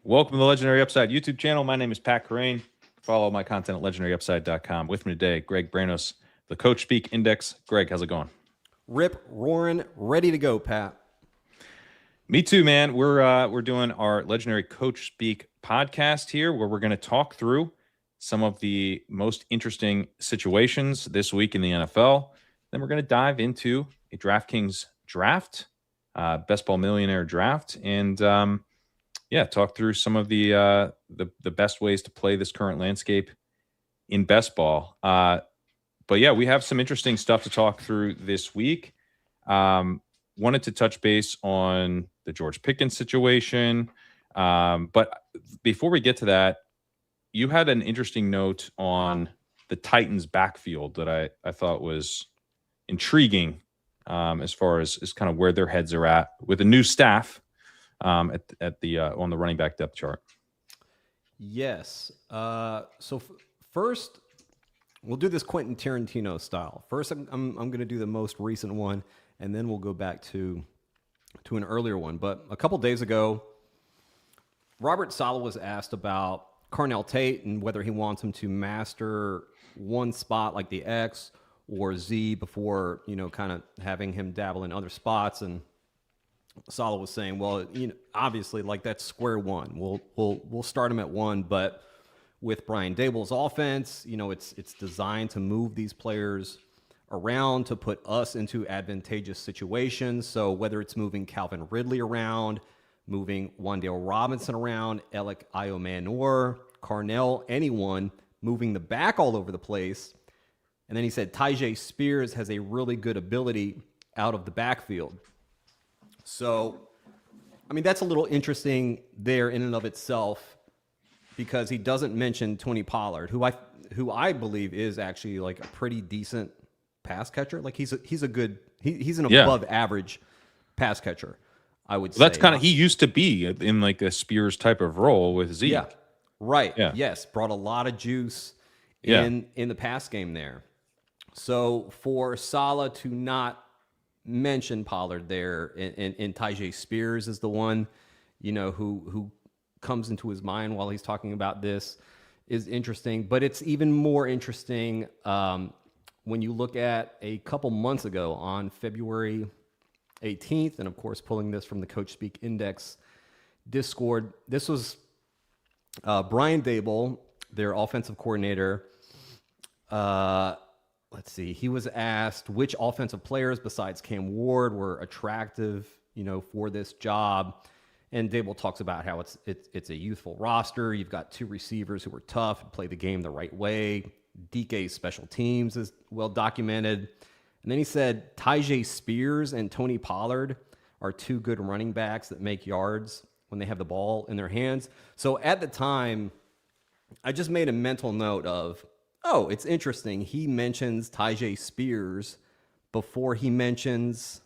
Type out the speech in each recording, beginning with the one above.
Welcome to the Legendary Upside YouTube channel. My name is Pat Kerrane. Follow my content at legendaryupside.com. With me today, Greg Brainos, the Coachspeak Index. Greg, how's it going? Rip, roaring, ready to go, Pat. Me too, man. We're doing our Legendary Coachspeak podcast here, where we're going to talk through some of the most interesting situations this week in the NFL. Then we're going to dive into a DraftKings draft, Best Ball Millionaire draft, and talk through some of the best ways to play this current landscape in best ball. But yeah, we have some interesting stuff to talk through this week. Wanted to touch base on the George Pickens situation. But before we get to that, you had an interesting note on the Titans backfield that I thought was intriguing as far as kind of where their heads are at with a new staff at the on the running back depth chart. Yes. First, we'll do this Quentin Tarantino style. First, I'm going to do the most recent one, and then we'll go back to an earlier one. But a couple days ago, Robert Saleh was asked about Carnell Tate and whether he wants him to master one spot like the X or Z before, kind of having him dabble in other spots. And Saleh was saying, well, obviously, like, that's square one. We'll start him at one, but with Brian Daboll's offense, it's designed to move these players around to put us into advantageous situations. So whether it's moving Calvin Ridley around, moving Wan'Dale Robinson around, Alec Iomanor, Carnell, anyone, moving the back all over the place. And then he said Tyjae Spears has a really good ability out of the backfield. So, that's a little interesting there in and of itself, because he doesn't mention Tony Pollard, who I believe is actually like a pretty decent pass catcher. Like he's an above average pass catcher, I would say. That's kind of, he used to be in like a Spears type of role with Zeke. Yeah, right. Yeah. Yes, brought a lot of juice in the pass game there. So for Saleh to not mention Pollard there, and Tyjae Spears is the one, who comes into his mind while he's talking about this, is interesting. But it's even more interesting when you look at a couple months ago on February 18th, and of course pulling this from the Coachspeak Index Discord. This was Brian Daboll, their offensive coordinator. Let's see. He was asked which offensive players besides Cam Ward were attractive, for this job. And Daboll talks about how it's a youthful roster. You've got two receivers who are tough and play the game the right way. DK's special teams is well documented. And then he said Tyjae Spears and Tony Pollard are two good running backs that make yards when they have the ball in their hands. So at the time, I just made a mental note of, oh, it's interesting. He mentions Tyjae Spears before he mentions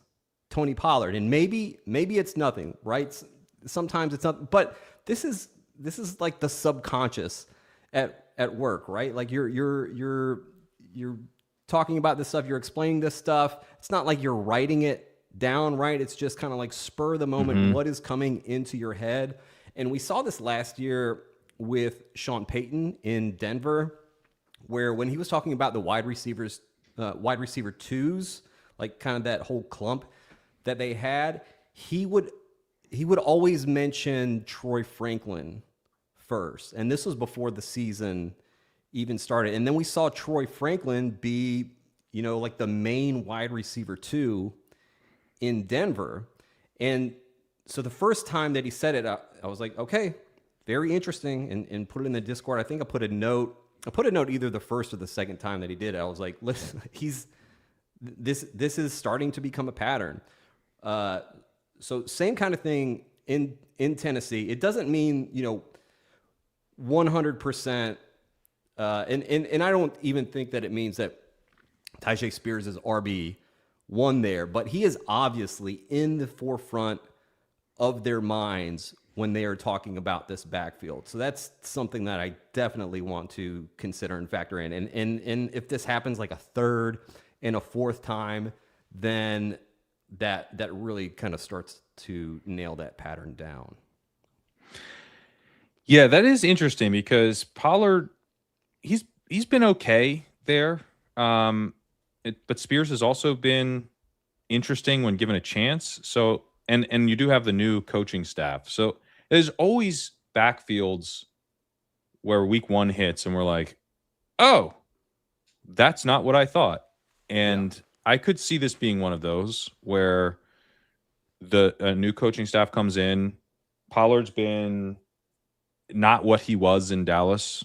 Tony Pollard. And maybe it's nothing, right? Sometimes it's not, but this is like the subconscious at work, right? Like you're talking about this stuff, you're explaining this stuff. It's not like you're writing it down, right? It's just kind of like spur of the moment, what is coming into your head. And we saw this last year with Sean Payton in Denver, where when he was talking about the wide receiver twos, like kind of that whole clump that they had, he would always mention Troy Franklin first. And this was before the season even started. And then we saw Troy Franklin be, like the main wide receiver two in Denver. And so the first time that he said it, I was like, okay, very interesting, and put it in the Discord. I think I put a note either the first or the second time that he did it. I was like, listen, this is starting to become a pattern. So same kind of thing in Tennessee. It doesn't mean, 100%. And I don't even think that it means that Tyjae Spears is RB1 there, but he is obviously in the forefront of their minds when they are talking about this backfield. So that's something that I definitely want to consider and factor in. And if this happens like a third and a fourth time, then that really kind of starts to nail that pattern down. Yeah, that is interesting because Pollard, he's been okay there. But Spears has also been interesting when given a chance. So and you do have the new coaching staff. So there's always backfields where week one hits and we're like, oh, that's not what I thought. And I could see this being one of those where a new coaching staff comes in. Pollard's been not what he was in Dallas.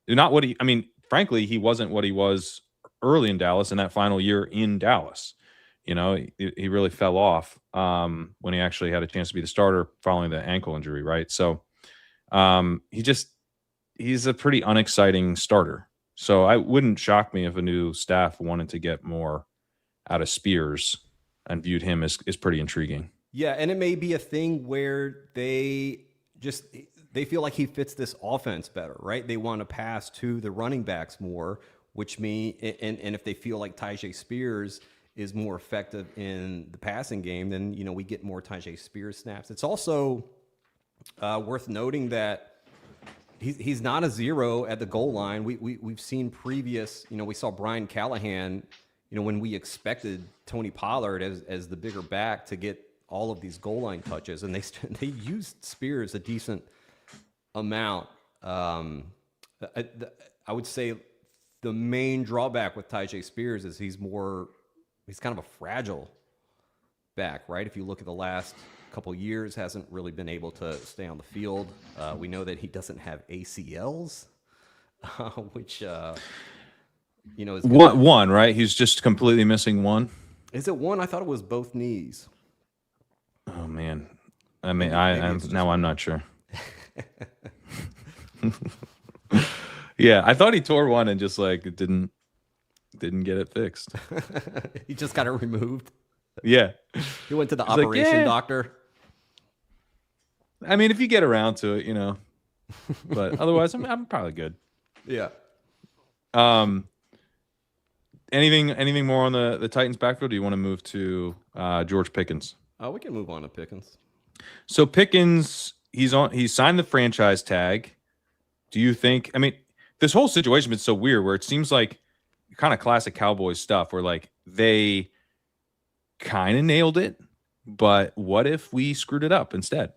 Not what I mean, frankly, he wasn't what he was early in Dallas in that final year in Dallas. He really fell off when he actually had a chance to be the starter following the ankle injury, right? So he's a pretty unexciting starter. So I wouldn't shock me if a new staff wanted to get more out of Spears and viewed him as pretty intriguing. Yeah, and it may be a thing where they feel like he fits this offense better, right? They want to pass to the running backs more, which means, and if they feel like Tyjae Spears is more effective in the passing game, then we get more Tyjae Spears snaps. It's also worth noting that he's not a zero at the goal line. We've seen previous, we saw Brian Callahan, when we expected Tony Pollard as the bigger back to get all of these goal line touches, and they used Spears a decent amount. I would say the main drawback with Tyjae Spears is he's kind of a fragile back, right? If you look at the last couple years, hasn't really been able to stay on the field. We know that he doesn't have ACLs, which is one, right? He's just completely missing one. Is it one? I thought it was both knees. Oh man, I mean, I'm not sure. Yeah, I thought he tore one and just like didn't get it fixed. He just got it removed. Yeah, he went to the operation doctor. I mean, if you get around to it, but otherwise, I'm probably good. Yeah. Anything more on the Titans backfield? Or do you want to move to George Pickens? We can move on to Pickens. So Pickens, he signed the franchise tag. Do you think? I mean, this whole situation has been so weird, where it seems like kind of classic Cowboys stuff, where like they kind of nailed it, but what if we screwed it up instead?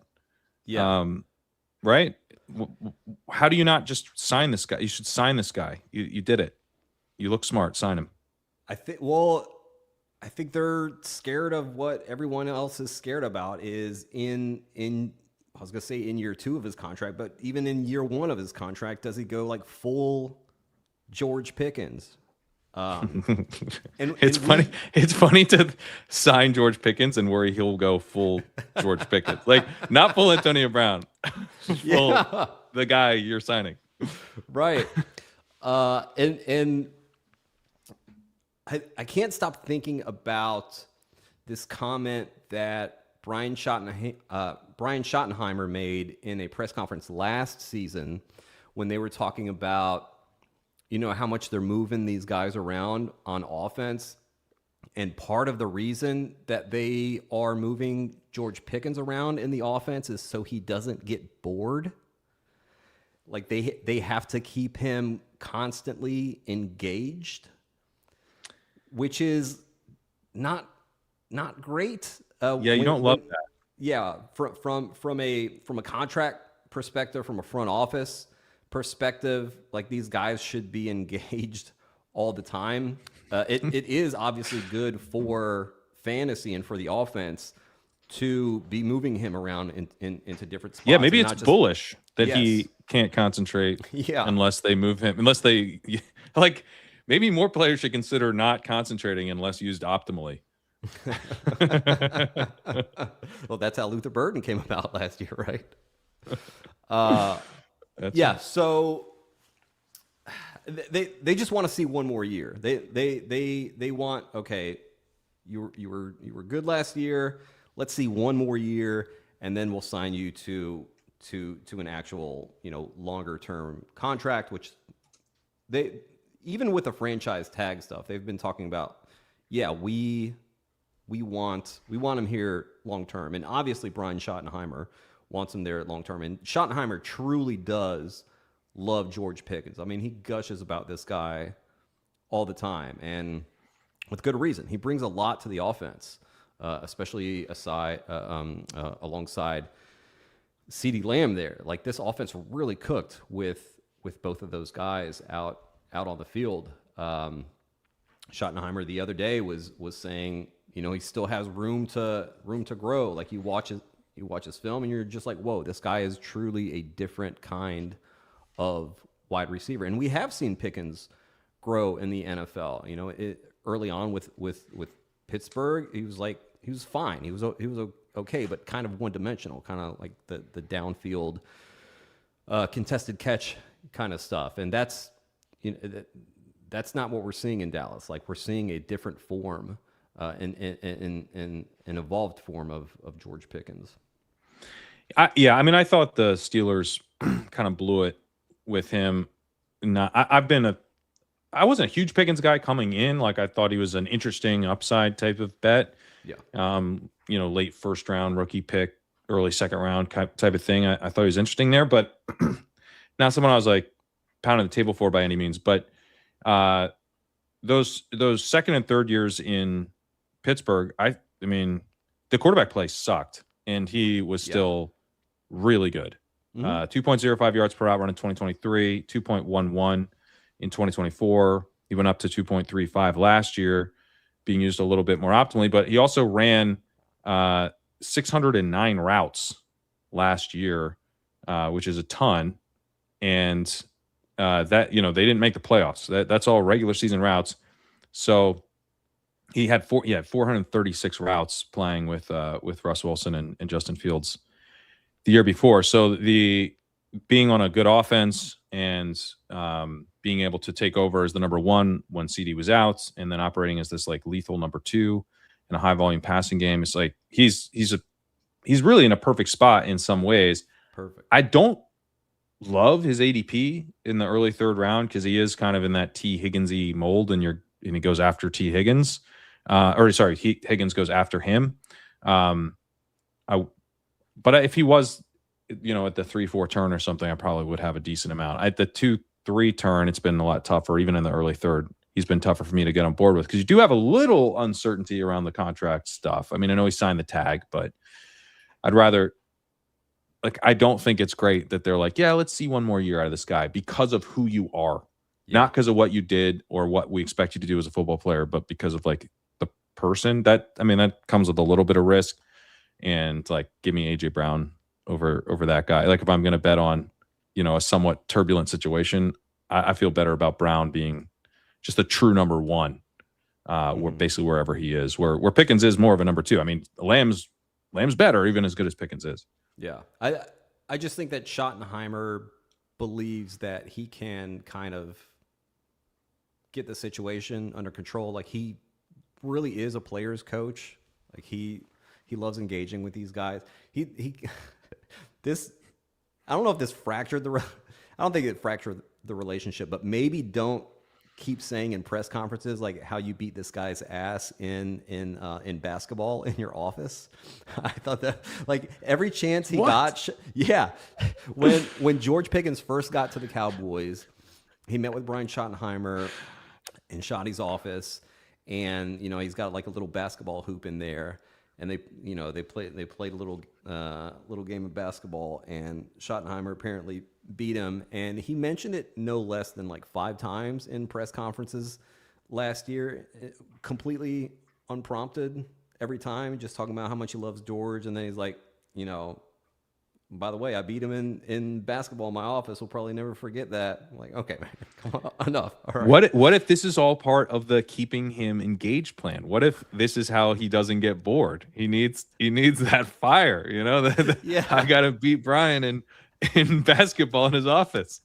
Yeah. Right? How do you not just sign this guy? You should sign this guy. You did it. You look smart. Sign him. I think they're scared of what everyone else is scared about is in I was going to say in year 2 of his contract, but even in year 1 of his contract, does he go like full George Pickens? It's funny to sign George Pickens and worry he'll go full George Pickens, like not full Antonio Brown, full the guy you're signing, right? And I can't stop thinking about this comment that Brian Schottenheimer made in a press conference last season when they were talking about how much they're moving these guys around on offense. And part of the reason that they are moving George Pickens around in the offense is so he doesn't get bored. Like they have to keep him constantly engaged, which is not great. You don't love that. Yeah, from a contract perspective, from a front office perspective, like these guys should be engaged all the time. It is obviously good for fantasy and for the offense to be moving him around into different spots. Yeah, maybe it's bullish that he can't concentrate unless they move him. Unless they like, maybe more players should consider not concentrating unless used optimally. Well, that's how Luther Burden came about last year, right? So they just want to see one more year. They want, okay, you were good last year. Let's see one more year, and then we'll sign you to an actual longer term contract. Which they, even with the franchise tag stuff, they've been talking about. Yeah, we want him here long term, and obviously Brian Schottenheimer wants him there long term. And Schottenheimer truly does love George Pickens. I mean, he gushes about this guy all the time, and with good reason. He brings a lot to the offense, especially alongside CeeDee Lamb there. Like, this offense really cooked with both of those guys out on the field. Schottenheimer the other day was saying, you know, he still has room to grow. Like, you watch his film and you're just like, whoa, this guy is truly a different kind of wide receiver. And we have seen Pickens grow in the NFL. You know, early on with Pittsburgh, he was fine. He was okay, but kind of one dimensional, kind of like the downfield contested catch kind of stuff. And that's not what we're seeing in Dallas. Like, we're seeing a different form, an evolved form of George Pickens. I mean, I thought the Steelers kind of blew it with him. I wasn't a huge Pickens guy coming in. Like, I thought he was an interesting upside type of bet. Yeah. You know, late first round rookie pick, early second round type of thing. I thought he was interesting there, but not someone I was like pounding the table for by any means. But those second and third years in Pittsburgh, I mean, the quarterback play sucked, and he was still really good. 2.05 yards per route run in 2023, 2.11 in 2024. He went up to 2.35 last year, being used a little bit more optimally. But he also ran 609 routes last year, which is a ton. And that, you know, they didn't make the playoffs. That's all regular season routes. So he had 436 routes playing with Russ Wilson and Justin Fields the year before. So being on a good offense and being able to take over as the number one when CD was out, and then operating as this like lethal number two in a high volume passing game, it's like he's really in a perfect spot in some ways. Perfect. I don't love his ADP in the early third round because he is kind of in that T Higginsy mold, and he goes after T Higgins. Higgins goes after him. But if he was, you know, at the 3-4 turn or something, I probably would have a decent amount. At the 2-3 turn, it's been a lot tougher. Even in the early third, he's been tougher for me to get on board with, because you do have a little uncertainty around the contract stuff. I mean, I know he signed the tag, but I'd rather, like, I don't think it's great that they're like, yeah, let's see one more year out of this guy because of who you are, not because of what you did or what we expect you to do as a football player, but because of like the person. That comes with a little bit of risk. And like, give me AJ Brown over that guy. Like, if I'm going to bet on, you know, a somewhat turbulent situation, I feel better about Brown being just a true number one, basically wherever he is. Where Pickens is more of a number two. I mean, Lamb's better, even as good as Pickens is. Yeah, I just think that Schottenheimer believes that he can kind of get the situation under control. Like, he really is a player's coach. Like, he loves engaging with these guys. This, I don't know if this fractured I don't think it fractured the relationship, but maybe don't keep saying in press conferences like how you beat this guy's ass in basketball in your office. I thought that, like, every chance he got, when George Pickens first got to the Cowboys, he met with Brian Schottenheimer in Schotty's office, and, you know, he's got like a little basketball hoop in there. And they played a little game of basketball, and Schottenheimer apparently beat him. And he mentioned it no less than like 5 times in press conferences last year, completely unprompted every time, just talking about how much he loves George. And then he's like, you know, by the way, I beat him in basketball in my office. We'll probably never forget that. I'm like, okay, man, come on, enough. All right. What if this is all part of the keeping him engaged plan? What if this is how he doesn't get bored? He needs that fire, you know? Yeah. I got to beat Brian in basketball in his office.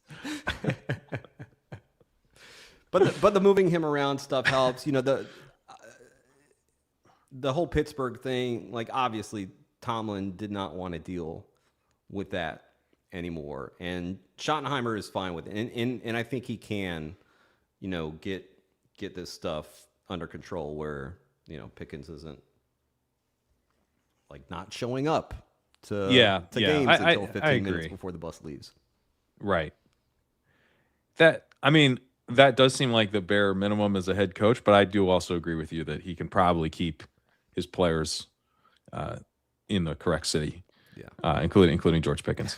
But the moving him around stuff helps. You know, the whole Pittsburgh thing, like, obviously Tomlin did not want to deal with that anymore, and Schottenheimer is fine with it, and I think he can, you know, get this stuff under control where, you know, Pickens isn't like not showing up games until 15 I minutes before the bus leaves. Right. That does seem like the bare minimum as a head coach, but I do also agree with you that he can probably keep his players in the correct city. Yeah. Including George Pickens.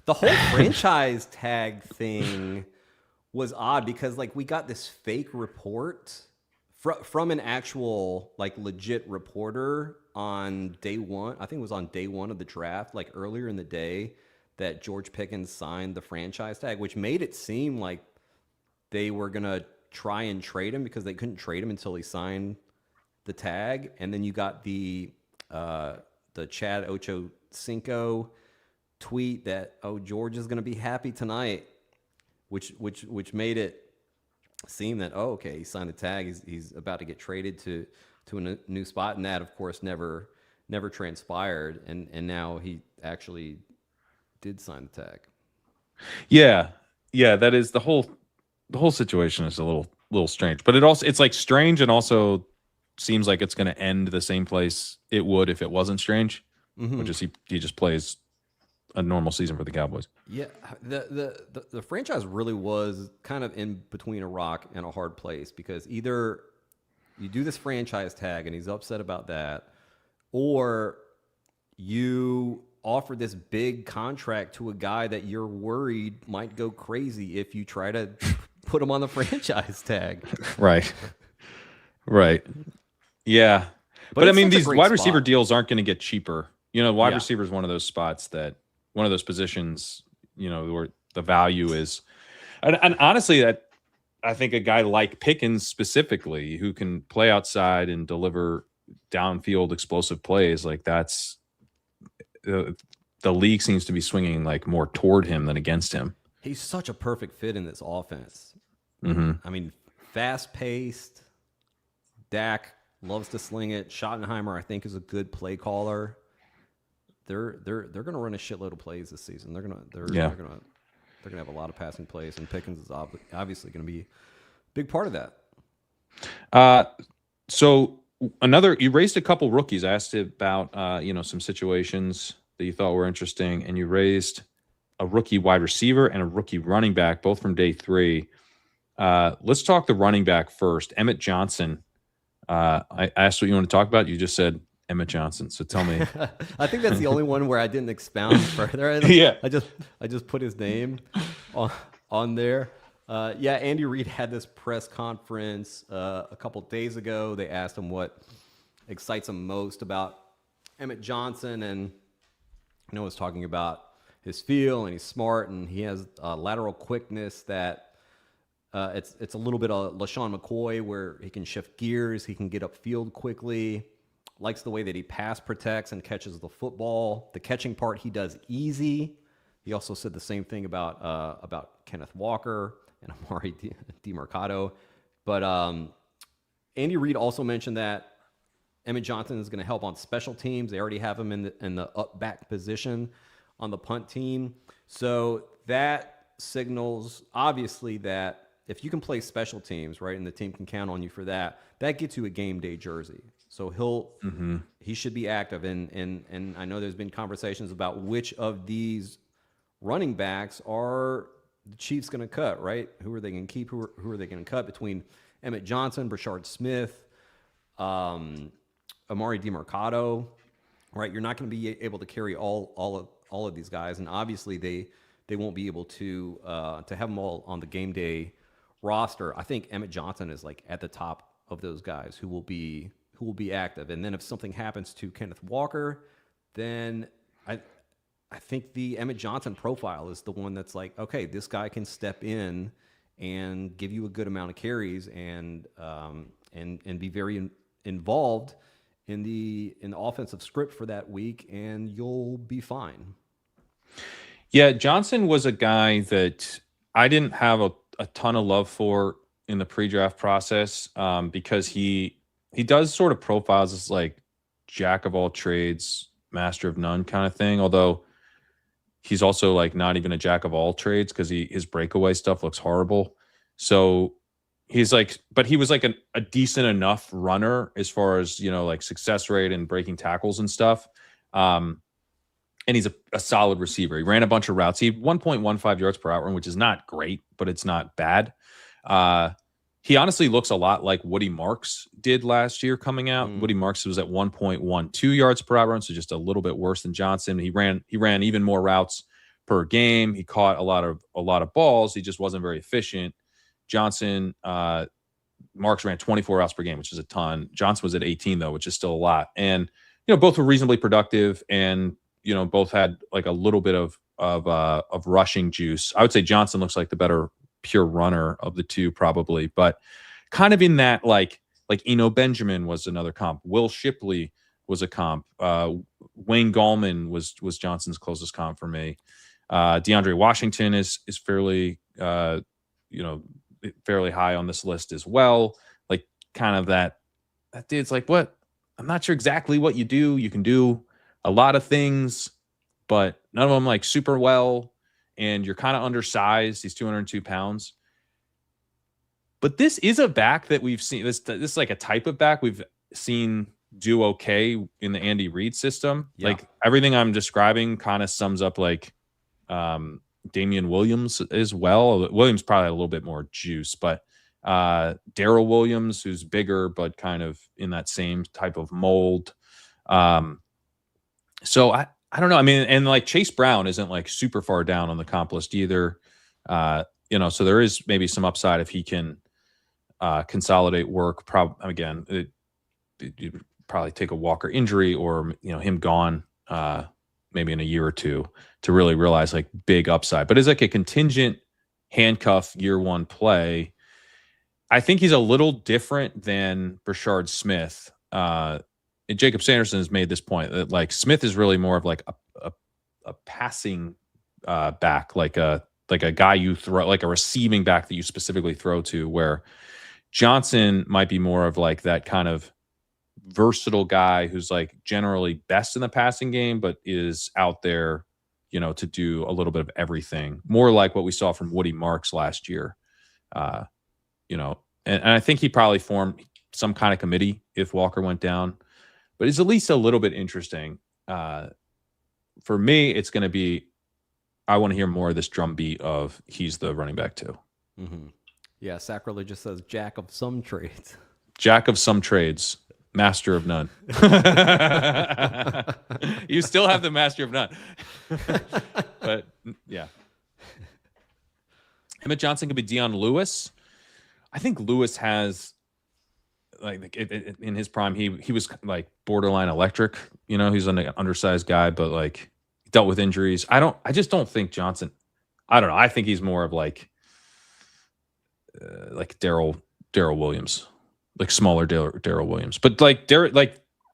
The whole franchise tag thing was odd because like we got this fake report from an actual like legit reporter on day one. I think it was on day one of the draft, like earlier in the day, that George Pickens signed the franchise tag, which made it seem like they were gonna try and trade him because they couldn't trade him until he signed the tag. And then you got the Chad Ochocinco tweet that, oh, George is gonna be happy tonight, which made it seem that, oh, okay, he signed the tag, he's about to get traded to a new spot, and that of course never transpired, and now he actually did sign the tag. Yeah, that is the whole situation is a little strange, but it's like strange and also seems like it's going to end the same place it would if it wasn't strange, which is he just plays a normal season for the Cowboys. Yeah, the franchise really was kind of in between a rock and a hard place because either you do this franchise tag and he's upset about that, or you offer this big contract to a guy that you're worried might go crazy if you try to put him on the franchise tag. Right. Yeah. But I mean, these wide receiver deals aren't going to get cheaper. Wide receiver is one of those spots one of those positions, where the value is. And honestly, that I think a guy like Pickens specifically, who can play outside and deliver downfield explosive plays, like that's the league seems to be swinging like more toward him than against him. He's such a perfect fit in this offense. Mm-hmm. I mean, fast paced. Dak loves to sling it. Schottenheimer, I think, is a good play caller. They're going to run a shitload of plays this season. They're going to have a lot of passing plays, and Pickens is obviously going to be a big part of that. So you raised a couple rookies. I asked you about some situations that you thought were interesting, and you raised a rookie wide receiver and a rookie running back, both from day 3. Let's talk the running back first. Emmett Johnson. I asked what you want to talk about. You just said Emmett Johnson. So tell me. I think that's the only one where I didn't expound further. I just put his name on there. Andy Reid had this press conference a couple days ago. They asked him what excites him most about Emmett Johnson, and was talking about his feel, and he's smart, and he has lateral quickness that it's a little bit of LaShawn McCoy, where he can shift gears, he can get upfield quickly. Likes the way that he pass protects and catches the football. The catching part he does easy. He also said the same thing about Kenneth Walker and Amari DiMercato. But Andy Reid also mentioned that Emmett Johnson is going to help on special teams. They already have him in the up back position on the punt team. So that signals obviously that if you can play special teams, right, and the team can count on you for that, that gets you a game day jersey. So he should be active, and I know there's been conversations about which of these running backs are the Chiefs going to cut, right? Who are they going to keep? Who are they going to cut between Emmett Johnson, Brashard Smith, Amari DiMercato, right? You're not going to be able to carry all of these guys, and obviously they won't be able to have them all on the game day roster. I think Emmett Johnson is like at the top of those guys who will be active. And then if something happens to Kenneth Walker, then I think the Emmett Johnson profile is the one that's like, okay, this guy can step in and give you a good amount of carries and be very involved in the offensive script for that week, and you'll be fine. Yeah, Johnson was a guy that I didn't have a ton of love for in the pre-draft process because he does sort of profiles as like jack of all trades, master of none kind of thing. Although he's also like not even a jack of all trades because his breakaway stuff looks horrible. So he's like, but he was like a decent enough runner as far as, like success rate and breaking tackles and stuff. and he's a solid receiver. He ran a bunch of routes. He had 1.15 yards per out run, which is not great, but it's not bad. He honestly looks a lot like Woody Marks did last year coming out. Woody Marks was at 1.12 yards per out run, so just a little bit worse than Johnson. He ran even more routes per game. He caught a lot of balls. He just wasn't very efficient. Johnson, Marks ran 24 routes per game, which is a ton. Johnson was at 18 though, which is still a lot. And both were reasonably productive, and both had like a little bit of rushing juice. I would say Johnson looks like the better pure runner of the two, probably, but kind of in that like Eno Benjamin was another comp. Will Shipley was a comp. Wayne Gallman was Johnson's closest comp for me. DeAndre Washington is fairly fairly high on this list as well. Like kind of that dude's like, what? I'm not sure exactly what you do. You can do a lot of things, but none of them like super well. And you're kind of undersized. He's 202 pounds. But this is a back that we've seen. This is like a type of back we've seen do okay in the Andy Reid system. Yeah. Like everything I'm describing kind of sums up like Damian Williams as well. Williams probably a little bit more juice, but Darrell Williams, who's bigger, but kind of in that same type of mold. So I don't know. I mean, and like Chase Brown isn't like super far down on the comp list either. So there is maybe some upside if he can consolidate work. Again, you'd probably take a Walker injury or him gone maybe in a year or two to really realize like big upside. But as like a contingent handcuff year one play, I think he's a little different than Brashard Smith. Jacob Sanderson has made this point that like Smith is really more of like a passing back, like a guy you throw, like a receiving back that you specifically throw to, where Johnson might be more of like that kind of versatile guy who's like generally best in the passing game, but is out there, to do a little bit of everything. More like what we saw from Woody Marks last year. And I think he probably formed some kind of committee if Walker went down. But it's at least a little bit interesting. For me, it's going to be, I want to hear more of this drumbeat of he's the running back too. Mm-hmm. Yeah, Sacrilegious says Jack of some trades. Jack of some trades, master of none. You still have the master of none. But yeah. Emmett Johnson could be Deion Lewis. I think Lewis has... like in his prime, he was like borderline electric. He's an undersized guy, but like dealt with injuries. I just don't think Johnson. I don't know. I think he's more of like Darrell Williams, like smaller Darrell Williams. But like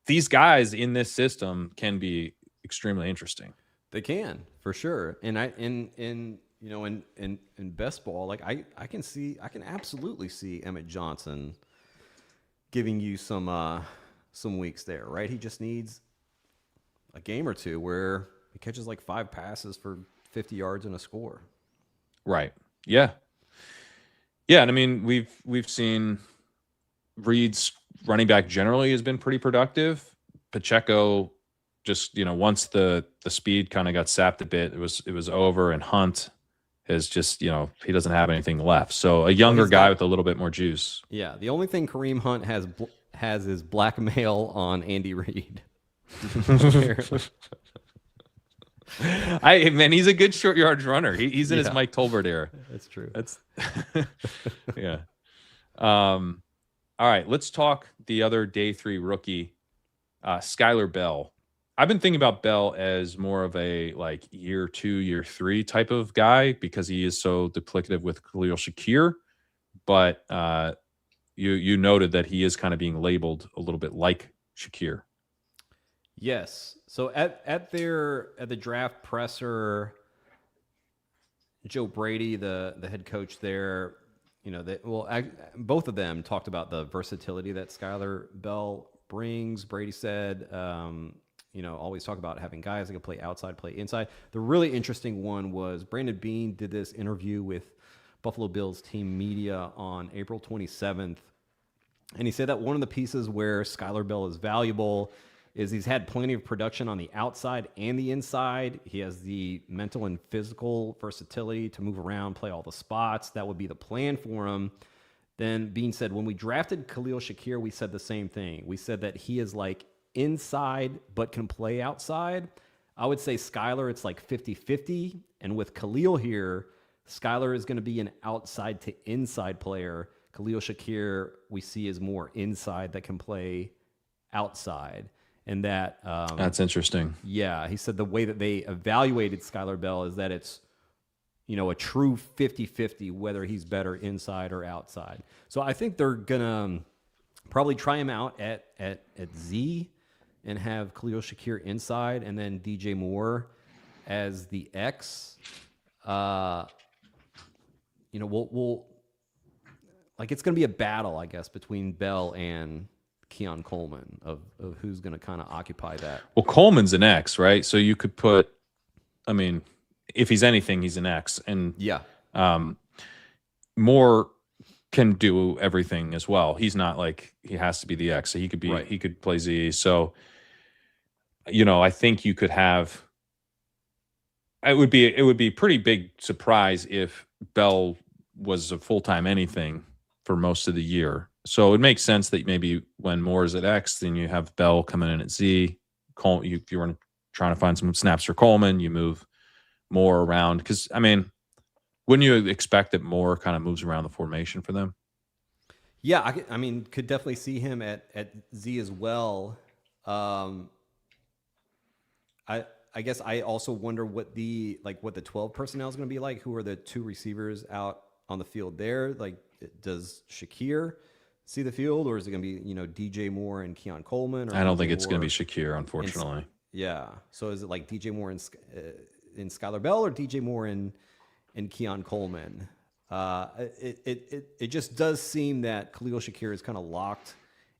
these guys in this system can be extremely interesting. They can for sure. And in best ball, like I can absolutely see Emmett Johnson giving you some weeks there, right? He just needs a game or two where he catches like 5 passes for 50 yards and a score. Right. Yeah. Yeah, and I mean we've seen Reed's running back generally has been pretty productive. Pacheco just, once the speed kind of got sapped a bit, it was over, and Hunt is just, he doesn't have anything left. So a younger guy with a little bit more juice. Yeah. The only thing Kareem Hunt has is blackmail on Andy Reid. He's a good short yardage runner. He's in his Mike Tolbert era. That's true. Yeah. All right. Let's talk the other day 3 rookie, Skylar Bell. I've been thinking about Bell as more of a like year 2, year 3 type of guy because he is so duplicative with Khalil Shakir. But you noted that he is kind of being labeled a little bit like Shakir. Yes. So at the draft presser, Joe Brady, the head coach there, both of them talked about the versatility that Skylar Bell brings. Brady said, always talk about having guys that can play outside, play inside. The really interesting one was Brandon Beane did this interview with Buffalo Bills team media on April 27th. And he said that one of the pieces where Skylar Bell is valuable is he's had plenty of production on the outside and the inside. He has the mental and physical versatility to move around, play all the spots. That would be the plan for him. Then being said, when we drafted Khalil Shakir, we said the same thing. We said that he is like inside but can play outside. I would say Skylar, it's like 50-50. And with Khalil here, Skylar is going to be an outside to inside player. Khalil Shakir, we see is more inside that can play outside. And that... that's interesting. Yeah, he said the way that they evaluated Skylar Bell is that it's, a true 50-50, whether he's better inside or outside. So I think they're going to probably try him out at Z and have Khalil Shakir inside and then DJ Moore as the X. We'll like it's going to be a battle, I guess, between Bell and Keon Coleman of who's going to kind of occupy that. Well, Coleman's an X, right? So you could put, I mean, if he's anything, he's an X. And yeah, Moore can do everything as well. He's not like he has to be the X. So he could be, He could play Z. So, I think you could have. It would be a pretty big surprise if Bell was a full-time anything for most of the year. So it makes sense that maybe when Moore is at X, then you have Bell coming in at Z. If you were trying to find some snaps for Coleman, you move Moore around. Because, I mean, wouldn't you expect that Moore kind of moves around the formation for them? Yeah, could definitely see him at Z as well. I guess I also wonder what the 12 personnel is going to be like. Who are the two receivers out on the field there? Like, does Shakir see the field, or is it going to be DJ Moore and Keon Coleman? Or I don't DJ think it's going to Moore be Shakir, unfortunately. Yeah. So is it like DJ Moore in Skylar Bell or DJ Moore in Keon Coleman? It just does seem that Khalil Shakir is kind of locked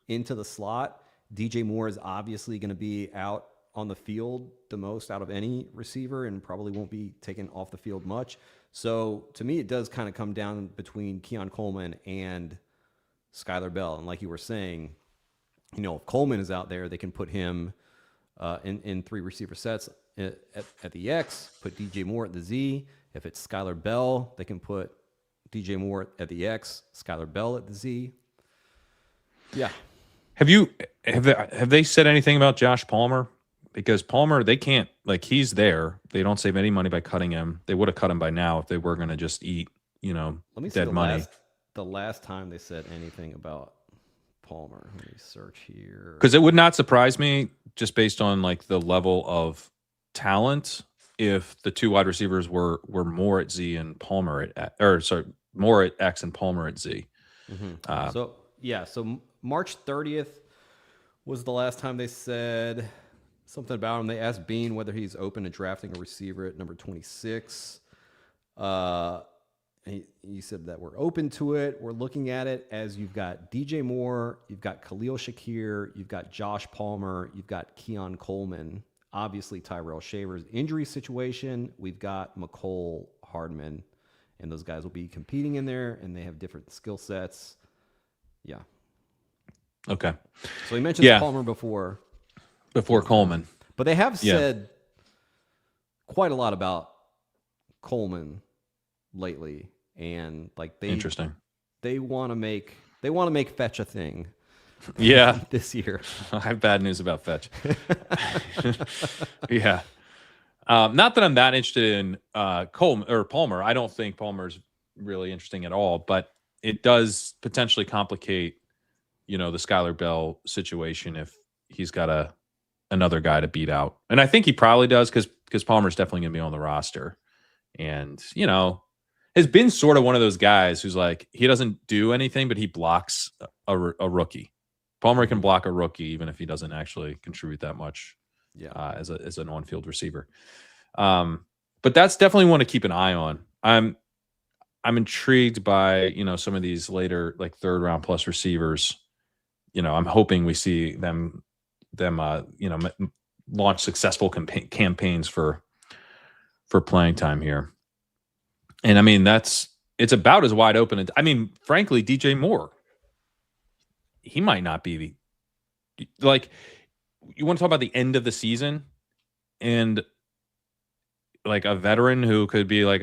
into the slot. DJ Moore is obviously going to be out on the field the most out of any receiver and probably won't be taken off the field much. So to me, it does kind of come down between Keon Coleman and Skylar Bell. And like you were saying, if Coleman is out there, they can put him in three receiver sets at the X, put DJ Moore at the Z. If it's Skylar Bell, they can put DJ Moore at the X, Skylar Bell at the Z. Yeah. Have they said anything about Josh Palmer? Because Palmer, they can't, he's there. They don't save any money by cutting him. They would have cut him by now if they were going to just eat, Let me see dead money. The last time they said anything about Palmer. Let me search here. Because it would not surprise me, just based on the level of talent, if the two wide receivers were more at Z and Palmer more at X and Palmer at Z. Mm-hmm. So March 30th was the last time they said something about him. They asked Bean whether he's open to drafting a receiver at number 26. He said that we're open to it. We're looking at it as you've got DJ Moore, you've got Khalil Shakir, you've got Josh Palmer, you've got Keon Coleman, obviously Tyrell Shaver's injury situation. We've got McCole Hardman, and those guys will be competing in there, and they have different skill sets. Yeah. Okay. So he mentioned Palmer before Coleman. But they have said quite a lot about Coleman lately, and interesting. They want to make Fetch a thing. Yeah. This year. I have bad news about Fetch. Yeah. Not that I'm that interested in Coleman or Palmer. I don't think Palmer's really interesting at all, but it does potentially complicate, the Skylar Bell situation if he's got another guy to beat out. And I think he probably does because Palmer's definitely going to be on the roster. And, has been sort of one of those guys who's he doesn't do anything, but he blocks a rookie. Palmer can block a rookie even if he doesn't actually contribute that much as an on-field receiver. But that's definitely one to keep an eye on. I'm intrigued by, some of these later third round plus receivers. I'm hoping we see them launch successful campaigns for playing time here. And I mean, it's about as wide open. Frankly, DJ Moore, he might not be you want to talk about the end of the season and like a veteran who could be like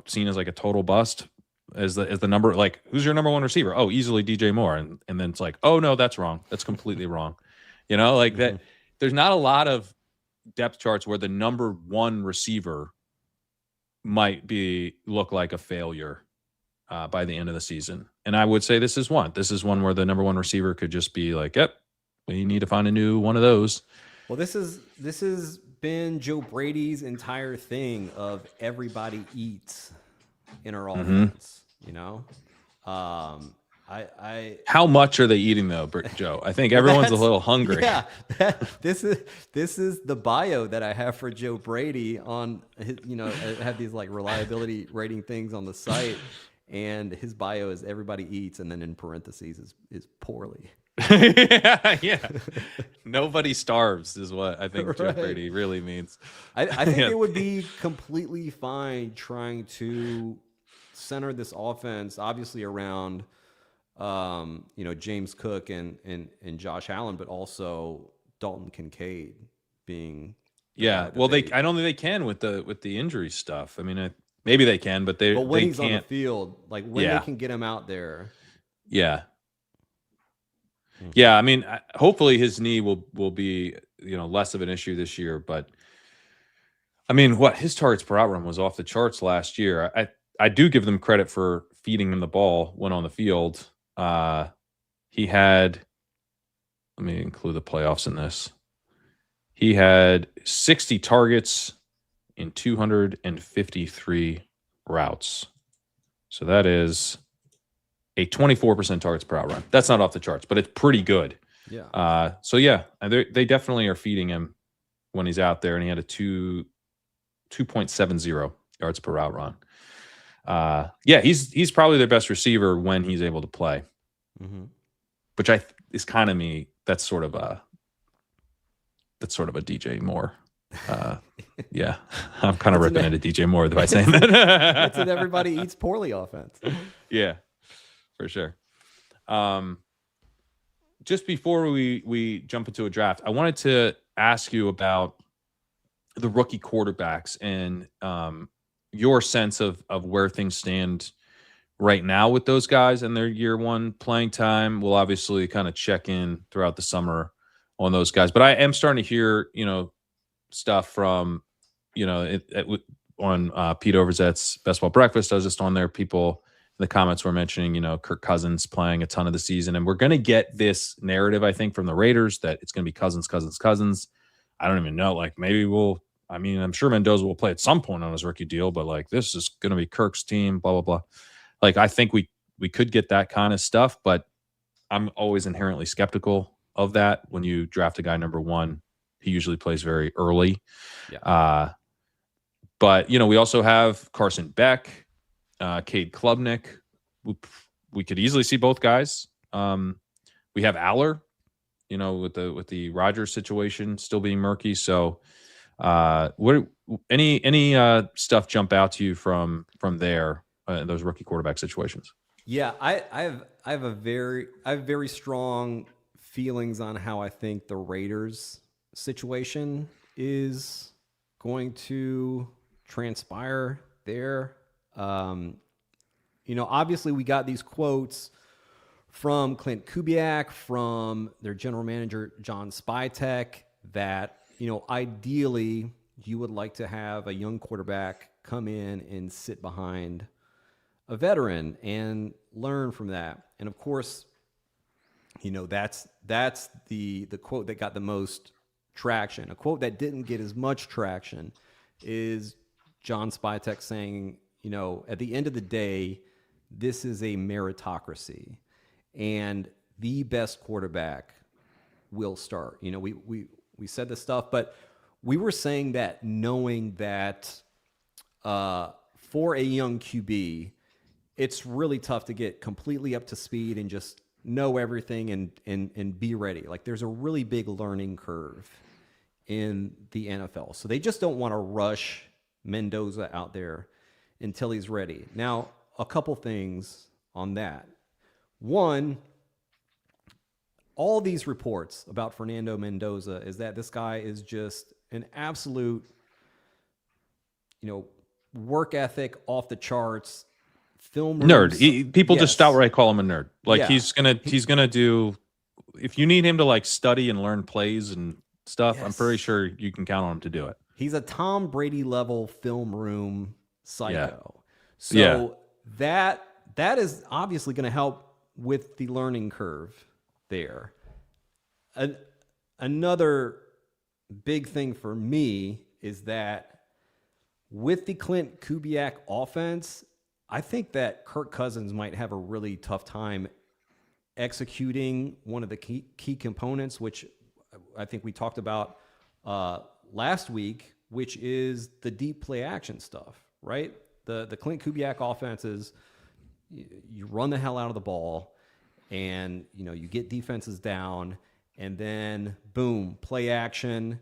seen as like a total bust as the number, like, who's your number one receiver? Oh, easily DJ Moore. And then it's like, oh no, that's wrong. That's completely wrong. Like that. There's not a lot of depth charts where the number one receiver might look like a failure by the end of the season. And I would say this is one. This is one where the number one receiver could just be like, yep, we need to find a new one of those. Well, this has been Joe Brady's entire thing of everybody eats in our offense. How much are they eating though, Joe? I think everyone's a little hungry. Yeah, this is the bio that I have for Joe Brady on his, I have these like reliability rating things on the site, and his bio is everybody eats, and then in parentheses is poorly. Yeah. Nobody starves is what I think Joe Brady really means. I think it would be completely fine trying to center this offense, obviously around James Cook and Josh Allen, but also Dalton Kincaid being I don't think they can with the injury stuff. I mean, maybe they can, but when he's can't on the field, like when they can get him out there. Yeah. Yeah, I mean, hopefully his knee will be less of an issue this year. But I mean, his targets per out run was off the charts last year. I do give them credit for feeding him the ball when on the field. He had, let me include the playoffs in this. He had 60 targets in 253 routes. So that is a 24% targets per out run. That's not off the charts, but it's pretty good. Yeah. So yeah, they definitely are feeding him when he's out there, and he had a 2.70 yards per route run. He's probably their best receiver when he's able to play, which is kind of me. That's sort of a DJ Moore. Yeah, I'm kind of ripping into DJ Moore by saying that. It's an everybody eats poorly offense. Yeah. For sure. Just before we jump into a draft, I wanted to ask you about the rookie quarterbacks and your sense of where things stand right now with those guys and their year one playing time. We'll obviously kind of check in throughout the summer on those guys, but I am starting to hear stuff from on Pete Overzet's Best Ball Breakfast. I was just on there. People in the comments were mentioning, Kirk Cousins playing a ton of the season. And we're going to get this narrative, I think, from the Raiders that it's going to be Cousins. I don't even know. Like, maybe I'm sure Mendoza will play at some point on his rookie deal, but like, this is going to be Kirk's team, blah, blah, blah. Like, I think we could get that kind of stuff, but I'm always inherently skeptical of that. When you draft a guy number one, he usually plays very early. Yeah. But, we also have Carson Beck, Cade Klubnik. We could easily see both guys. We have Aller, with the Rodgers situation still being murky. So, any stuff jump out to you from there, those rookie quarterback situations? Yeah, I have very strong feelings on how I think the Raiders situation is going to transpire there. Obviously we got these quotes from Clint Kubiak, from their general manager, John Spytek, that, ideally you would like to have a young quarterback come in and sit behind a veteran and learn from that. And of course, that's the quote that got the most traction. A quote that didn't get as much traction is John Spytek saying, at the end of the day, this is a meritocracy, and the best quarterback will start. We said this stuff, but we were saying that knowing that for a young QB, it's really tough to get completely up to speed and just know everything and be ready. Like, there's a really big learning curve in the NFL. So they just don't want to rush Mendoza out there until he's ready. Now, a couple things on that. One, all these reports about Fernando Mendoza is that this guy is just an absolute, work ethic off the charts, film Nerd. rooms. People just Yes. outright call him a nerd. Like Yeah. he's gonna do. If you need him to like study and learn plays and stuff, I'm pretty sure you can count on him to do it. He's a Tom Brady level film room psycho. Yeah. So that is obviously going to help with the learning curve there. Another big thing for me is that with the Clint Kubiak offense, I think that Kirk Cousins might have a really tough time executing one of the key components, which I think we talked about last week, which is the deep play action stuff, right? The Clint Kubiak offense is you run the hell out of the ball, and you get defenses down, and then boom, play action,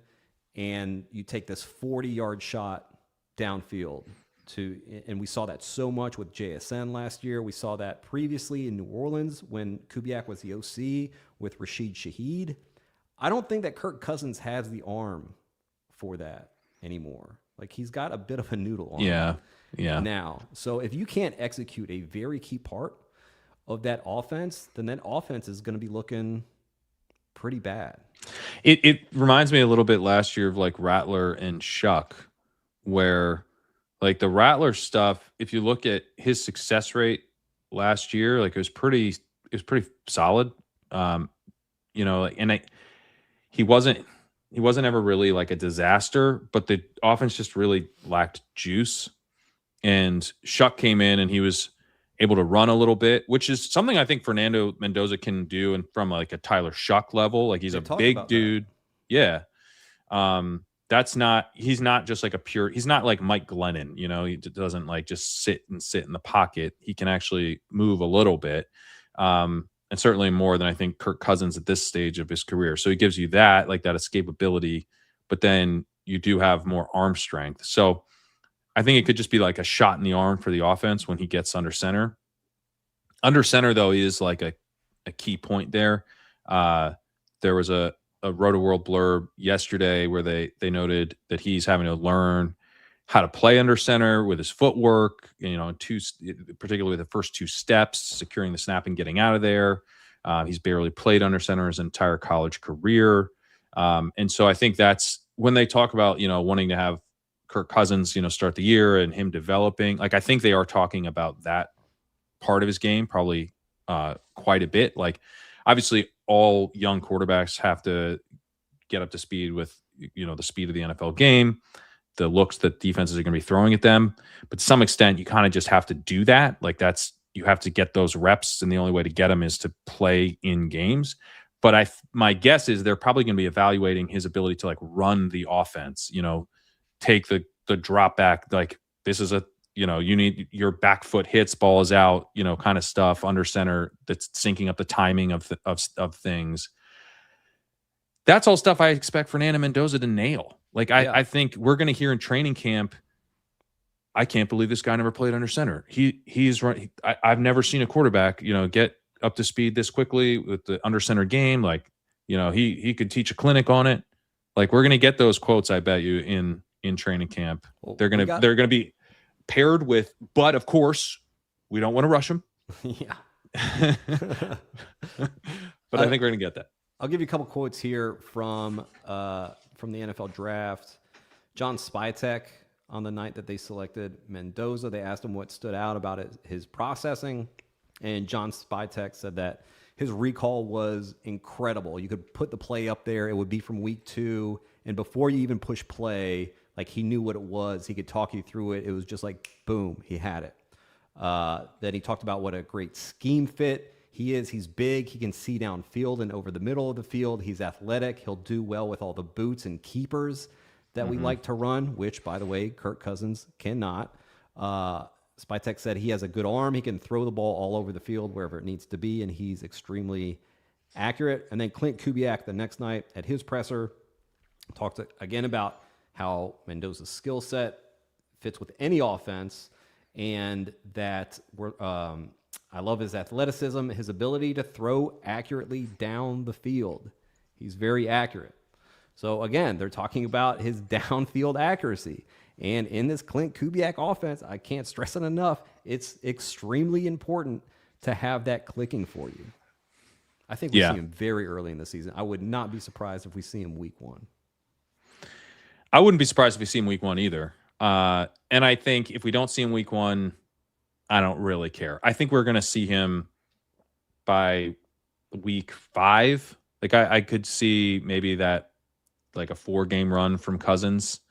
and you take this 40-yard shot downfield and we saw that so much with JSN last year. We saw that previously in New Orleans when Kubiak was the OC with Rashid Shaheed. I don't think that Kirk Cousins has the arm for that anymore. Like, he's got a bit of a noodle arm now. So if you can't execute a very key part of that offense, then that offense is going to be looking pretty bad. It reminds me a little bit last year of like Rattler and Shuck, where like the Rattler stuff, if you look at his success rate last year, like it was pretty solid. And he wasn't ever really like a disaster, but the offense just really lacked juice. And Shuck came in and he was able to run a little bit, which is something I think Fernando Mendoza can do, and from like a Tyler Shuck level. Like he's a big dude. Yeah. He's not just like he's not like Mike Glennon, he doesn't like just sit in the pocket. He can actually move a little bit. And certainly more than I think Kirk Cousins at this stage of his career. So he gives you that escapability, but then you do have more arm strength. So I think it could just be like a shot in the arm for the offense when he gets under center. Under center, though, is like a key point there. There was a Roto-World blurb yesterday where they noted that he's having to learn how to play under center with his footwork, particularly the first two steps, securing the snap and getting out of there. He's barely played under center his entire college career. And so I think that's when they talk about, wanting to have Kirk Cousins, start the year and him developing. Like, I think they are talking about that part of his game probably quite a bit. Like, obviously, all young quarterbacks have to get up to speed with, the speed of the NFL game, the looks that defenses are going to be throwing at them. But to some extent, you kind of just have to do that. Like, you have to get those reps, and the only way to get them is to play in games. But my guess is they're probably going to be evaluating his ability to like run the offense, take the drop back. Like, this is you need your back foot hits, ball is out, kind of stuff under center that's syncing up the timing of things. That's all stuff I expect Fernando Mendoza to nail. Like, I think we're going to hear in training camp, I can't believe this guy never played under center. He's right. I've never seen a quarterback, get up to speed this quickly with the under center game. Like, he could teach a clinic on it. Like, we're going to get those quotes, I bet you, in training camp. Well, they're going to be paired with, but of course, we don't want to rush them. Yeah. But I think we're going to get that. I'll give you a couple quotes here from the NFL draft. John Spytek, on the night that they selected Mendoza, they asked him what stood out about his processing. And John Spytek said that his recall was incredible. You could put the play up there. It would be from week 2. And before you even push play, like, he knew what it was. He could talk you through it. It was just like, boom, he had it. Then he talked about what a great scheme fit he is. He's big. He can see downfield and over the middle of the field. He's athletic. He'll do well with all the boots and keepers that we like to run, which, by the way, Kirk Cousins cannot. Spytek said he has a good arm. He can throw the ball all over the field wherever it needs to be, and he's extremely accurate. And then Clint Kubiak the next night at his presser talked again about how Mendoza's skill set fits with any offense, and that I love his athleticism, his ability to throw accurately down the field. He's very accurate. So again, they're talking about his downfield accuracy. And in this Clint Kubiak offense, I can't stress it enough, it's extremely important to have that clicking for you. I think we see him very early in the season. I would not be surprised if we see him week 1. I wouldn't be surprised if we see him week 1 either. And I think if we don't see him week 1, I don't really care. I think we're going to see him by week 5. Like I could see maybe that like a 4-game run from Cousins.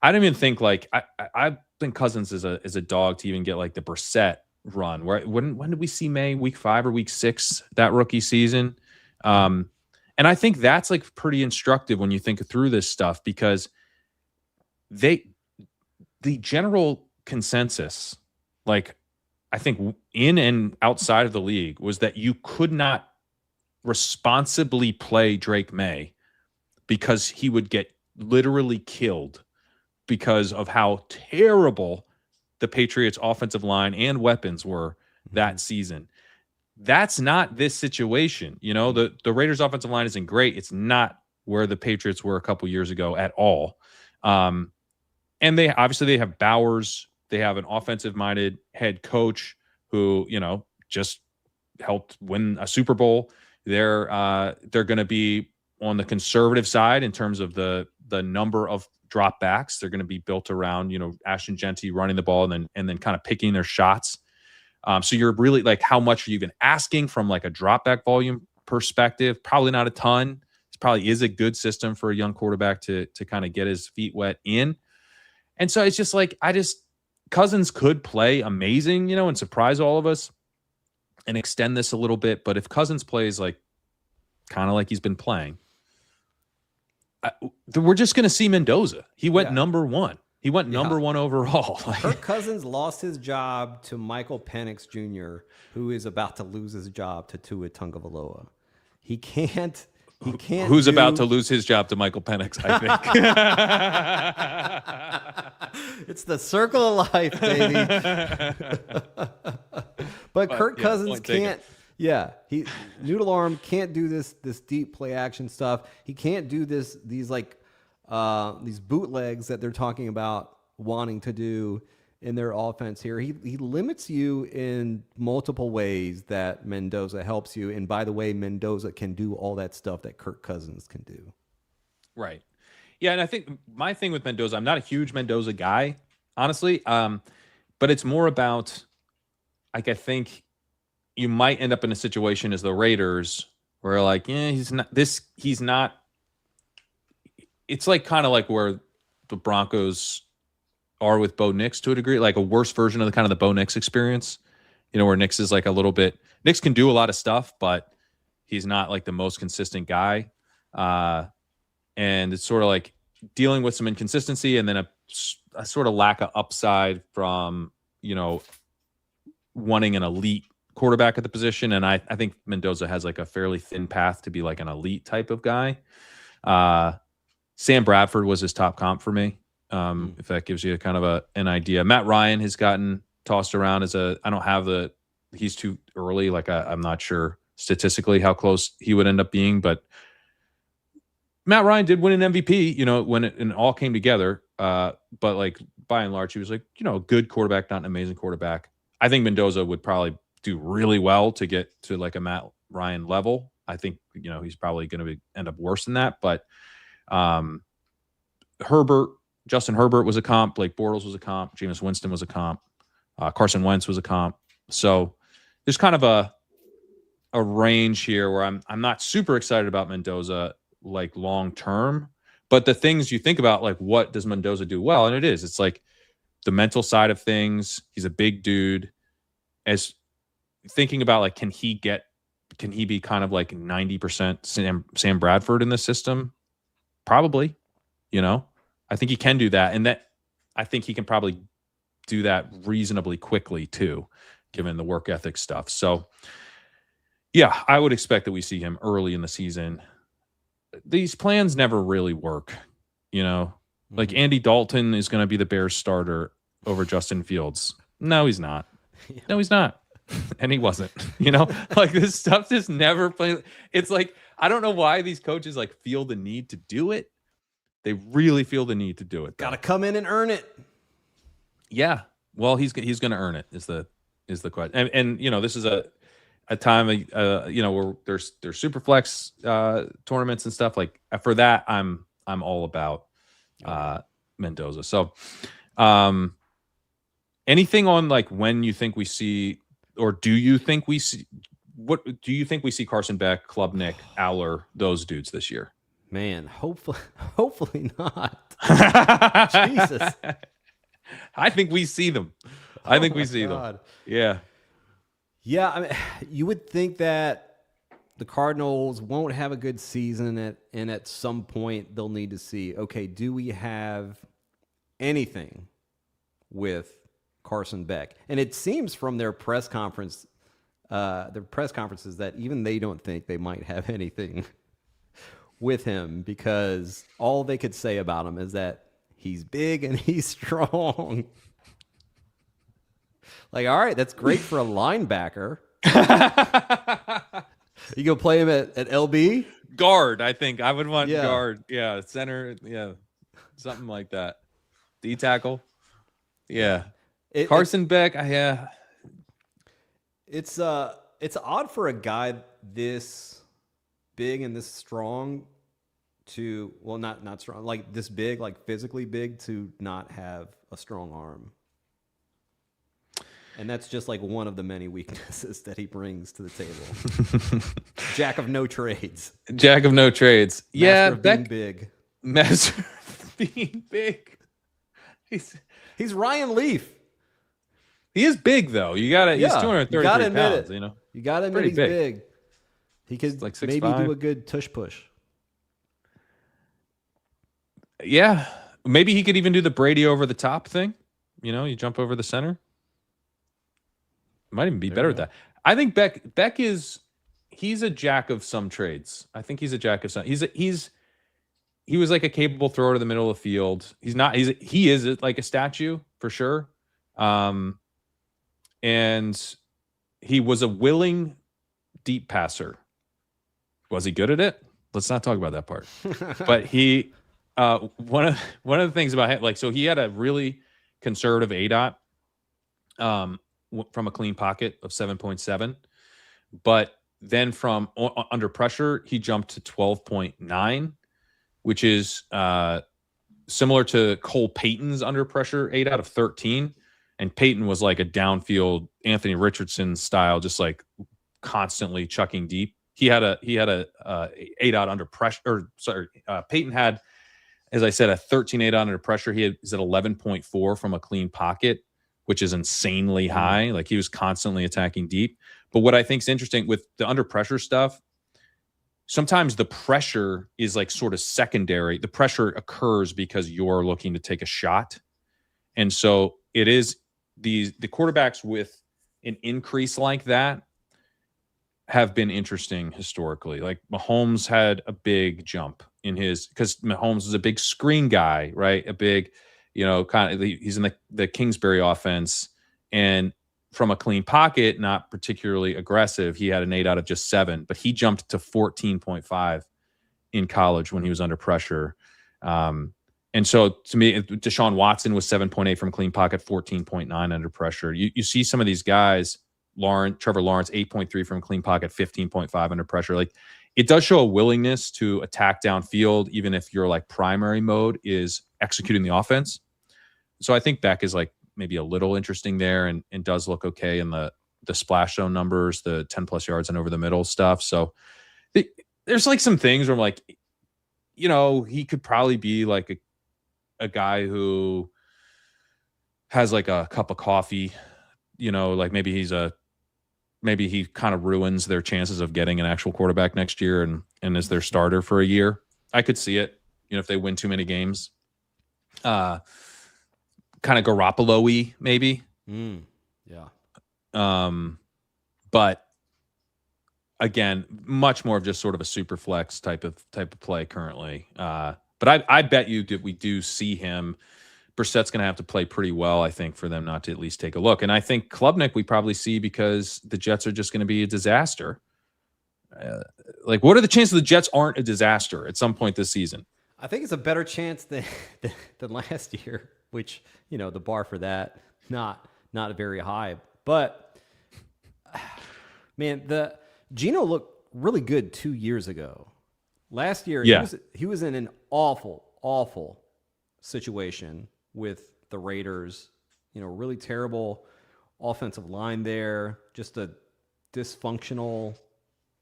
I don't even think like I think Cousins is a dog to even get like the Brissett run. When did we see May, week 5 or week 6 that rookie season? And I think that's like pretty instructive when you think through this stuff, because the general consensus, like I think in and outside of the league, was that you could not responsibly play Drake May because he would get literally killed because of how terrible the Patriots offensive line and weapons were that season. That's not this situation. You know, the Raiders offensive line isn't great. It's not where the Patriots were a couple years ago at all. And they have Bowers. They have an offensive minded head coach who, you know, just helped win a Super Bowl. They're going to be on the conservative side in terms of the number of dropbacks. They're going to be built around, you know, Ashton Genty running the ball and then kind of picking their shots. So you're really like, how much are you even asking from like a dropback volume perspective? Probably not a ton. It probably is a good system for a young quarterback to kind of get his feet wet in. And so it's just like, Cousins could play amazing, you know, and surprise all of us and extend this a little bit. But if Cousins plays like kind of like he's been playing, we're just going to see Mendoza. He went number 1. He went number 1 overall. Kirk Cousins lost his job to Michael Penix Jr., who is about to lose his job to Tua Tagovailoa. He can't. Who's about to lose his job to Michael Penix, I think. It's the circle of life, baby. But Kirk Cousins can't. Yeah, Noodle Arm can't do this deep play action stuff. He can't do these bootlegs that they're talking about wanting to do in their offense here. He limits you in multiple ways that Mendoza helps you. And by the way, Mendoza can do all that stuff that Kirk Cousins can do. Right. Yeah, and I think my thing with Mendoza, I'm not a huge Mendoza guy, honestly. But it's more about, like, I think you might end up in a situation as the Raiders where like, he's not. It's like kind of like where the Broncos are with Bo Nix to a degree, like a worse version of the kind of the Bo Nix experience, you know, where Nix is like a little bit, Nix can do a lot of stuff, but he's not like the most consistent guy. And it's sort of like dealing with some inconsistency and then a sort of lack of upside from, you know, wanting an elite quarterback at the position. And I think Mendoza has like a fairly thin path to be like an elite type of guy. Sam Bradford was his top comp for me. If that gives you kind of an idea. Matt Ryan has gotten tossed around as he's too early. Like I'm not sure statistically how close he would end up being, but Matt Ryan did win an MVP, you know, when it all came together. But like by and large, he was like, you know, a good quarterback, not an amazing quarterback. I think Mendoza would probably do really well to get to like a Matt Ryan level. I think, you know, he's probably going to end up worse than that, but Justin Herbert was a comp, Blake Bortles was a comp, Jameis Winston was a comp, Carson Wentz was a comp. So there's kind of a range here where I'm not super excited about Mendoza like long term, but the things you think about, like what does Mendoza do well? And it's like the mental side of things. He's a big dude. As thinking about like, can he be kind of like 90% Sam Bradford in the system? Probably, you know, I think he can do that. And that I think he can probably do that reasonably quickly too, given the work ethic stuff. So yeah, I would expect that we see him early in the season. These plans never really work, you know, like Andy Dalton is going to be the Bears starter over Justin Fields. No, he's not. No, he's not. And he wasn't, like this stuff just never plays. It's like, I don't know why these coaches like feel the need to do it. They really feel the need to do it. Got to come in and earn it. Yeah. Well, he's going to earn it is the question. And this is a time, where there's super flex tournaments and stuff like for that. I'm all about Mendoza. So, anything on like when you think we see, or do you think we see, what do you think we see Carson Beck, Klubnik, Aller, those dudes this year? Man, hopefully not. Jesus. I think we see them. I think we see them. Yeah. Yeah, I mean, you would think that the Cardinals won't have a good season, and at some point they'll need to see, okay, do we have anything with Carson Beck? And it seems from their press conferences that even they don't think they might have anything with him, because all they could say about him is that he's big and he's strong. Like, all right, that's great for a linebacker. You go play him at LB? Guard, I think. I would want guard. Yeah, center. Yeah, something like that. D tackle. Yeah. Carson Beck, yeah. It's odd for a guy this big and this strong to, well, not strong, like this big, like physically big, to not have a strong arm. And that's just like one of the many weaknesses that he brings to the table. Jack of no trades. Jack of no trades. Master of being big. Master of being big. He's Ryan Leaf. He is big though. He's 233 pounds. You gotta admit he's big. He could like maybe do a good tush push. Yeah, maybe he could even do the Brady over the top thing. You jump over the center. Might even be better at that. I think Beck he's a jack of some trades. I think he's a jack of some. He was like a capable thrower to the middle of the field. He is like a statue for sure. And he was a willing deep passer. Was he good at it? Let's not talk about that part. But he one of the things about him, like, so he had a really conservative ADOT from a clean pocket of 7.7, but then from under pressure he jumped to 12.9, which is similar to Cole Payton's under pressure ADOT of 13. And Payton was like a downfield Anthony Richardson style, just like constantly chucking deep. He had a ADOT under pressure. Payton had, as I said, a 13 ADOT under pressure. He's at 11.4 from a clean pocket, which is insanely high. Like, he was constantly attacking deep. But what I think is interesting with the under pressure stuff, sometimes the pressure is like sort of secondary. The pressure occurs because you're looking to take a shot. And so it is the quarterbacks with an increase like that have been interesting historically. Like, Mahomes had a big jump in because Mahomes is a big screen guy, right? A big, he's in the Kingsbury offense, and from a clean pocket, not particularly aggressive. He had an 8 out of just 7, but he jumped to 14.5 in college when he was under pressure. And so to me, Deshaun Watson was 7.8 from clean pocket, 14.9 under pressure. You see some of these guys, Trevor Lawrence, 8.3 from clean pocket, 15.5 under pressure. Like, it does show a willingness to attack downfield, even if your like primary mode is executing the offense. So I think Beck is like maybe a little interesting there, and does look okay in the splash zone numbers, the 10 plus yards and over the middle stuff. So there's like some things where I'm like, he could probably be like a guy who has like a cup of coffee, like maybe he kind of ruins their chances of getting an actual quarterback next year and is their starter for a year. I could see it, if they win too many games. Kind of Garoppolo-y maybe. Yeah. But again, much more of just sort of a super flex type of play currently. But I bet you that we do see him Brissett's going to have to play pretty well, I think, for them not to at least take a look. And I think Klubnik we probably see because the Jets are just going to be a disaster. Like, what are the chances the Jets aren't a disaster at some point this season? I think it's a better chance than last year, which, you know, the bar for that, not very high. But, man, Geno looked really good 2 years ago. Last year, he was in an awful situation with the Raiders. You know, really terrible offensive line there. Just a dysfunctional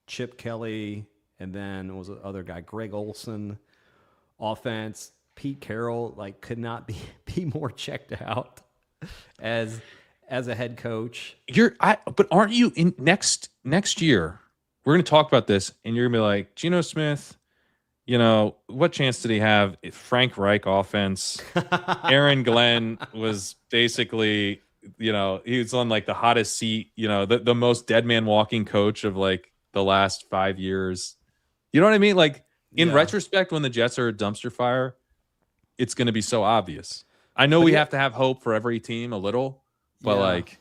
Chip Kelly, and then was the other guy, Greg Olson. Offense, Pete Carroll could not be more checked out as a head coach. But aren't you in next year? We're going to talk about this, and you're going to be like, Geno Smith, you know, what chance did he have? Frank Reich offense. Aaron Glenn was basically, you know, he was on like the hottest seat, you know, the most dead man walking coach of like the last 5 years. You know what I mean? Like, in retrospect, when the Jets are a dumpster fire, it's going to be so obvious. I know we have to have hope for every team a little, but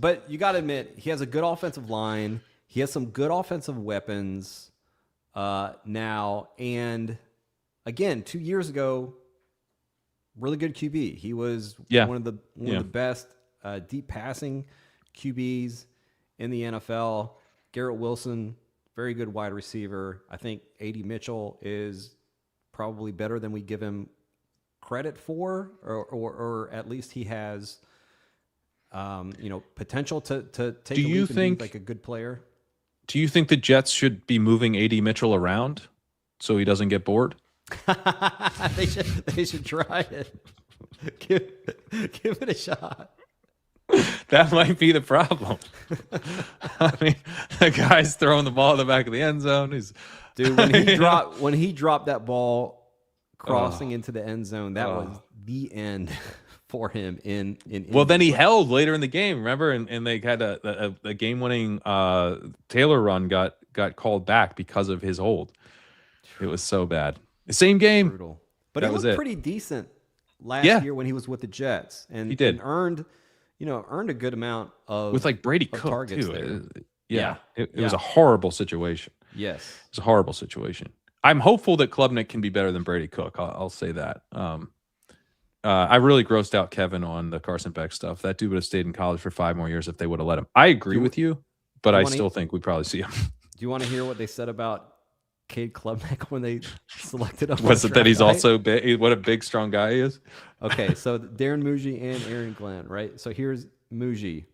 but you got to admit, he has a good offensive line. He has some good offensive weapons now. And again, 2 years ago, really good QB. He was one of the best deep passing QBs in the NFL. Garrett Wilson, very good wide receiver. I think A.D. Mitchell is probably better than we give him credit for, or at least he has, potential to take. Do you think like a good player? Do you think the Jets should be moving A.D. Mitchell around so he doesn't get bored? They should try it. Give it a shot. That might be the problem. I mean, the guy's throwing the ball in the back of the end zone. When he dropped that ball crossing into the end zone, that was the end for him. Well, then he held later in the game, remember? And they had a game-winning Taylor run got called back because of his hold. It was so bad. The same game. Brutal. But he looked pretty decent last year when he was with the Jets, and he did. And earned a good amount of with like Brady Cook targets too. There. It was a horrible situation. Yes, it was a horrible situation. I'm hopeful that Klubnik can be better than Brady Cook. I'll say that. I really grossed out Kevin on the Carson Beck stuff. That dude would have stayed in college for 5 more years if they would have let him. I agree with you, but I still think we probably see him. Do you want to hear what they said about Cade Klubnik when they selected him? Was it that he's also big? What a big, strong guy he is. Okay, so Darren Muji and Aaron Glenn, right? So here's Muji,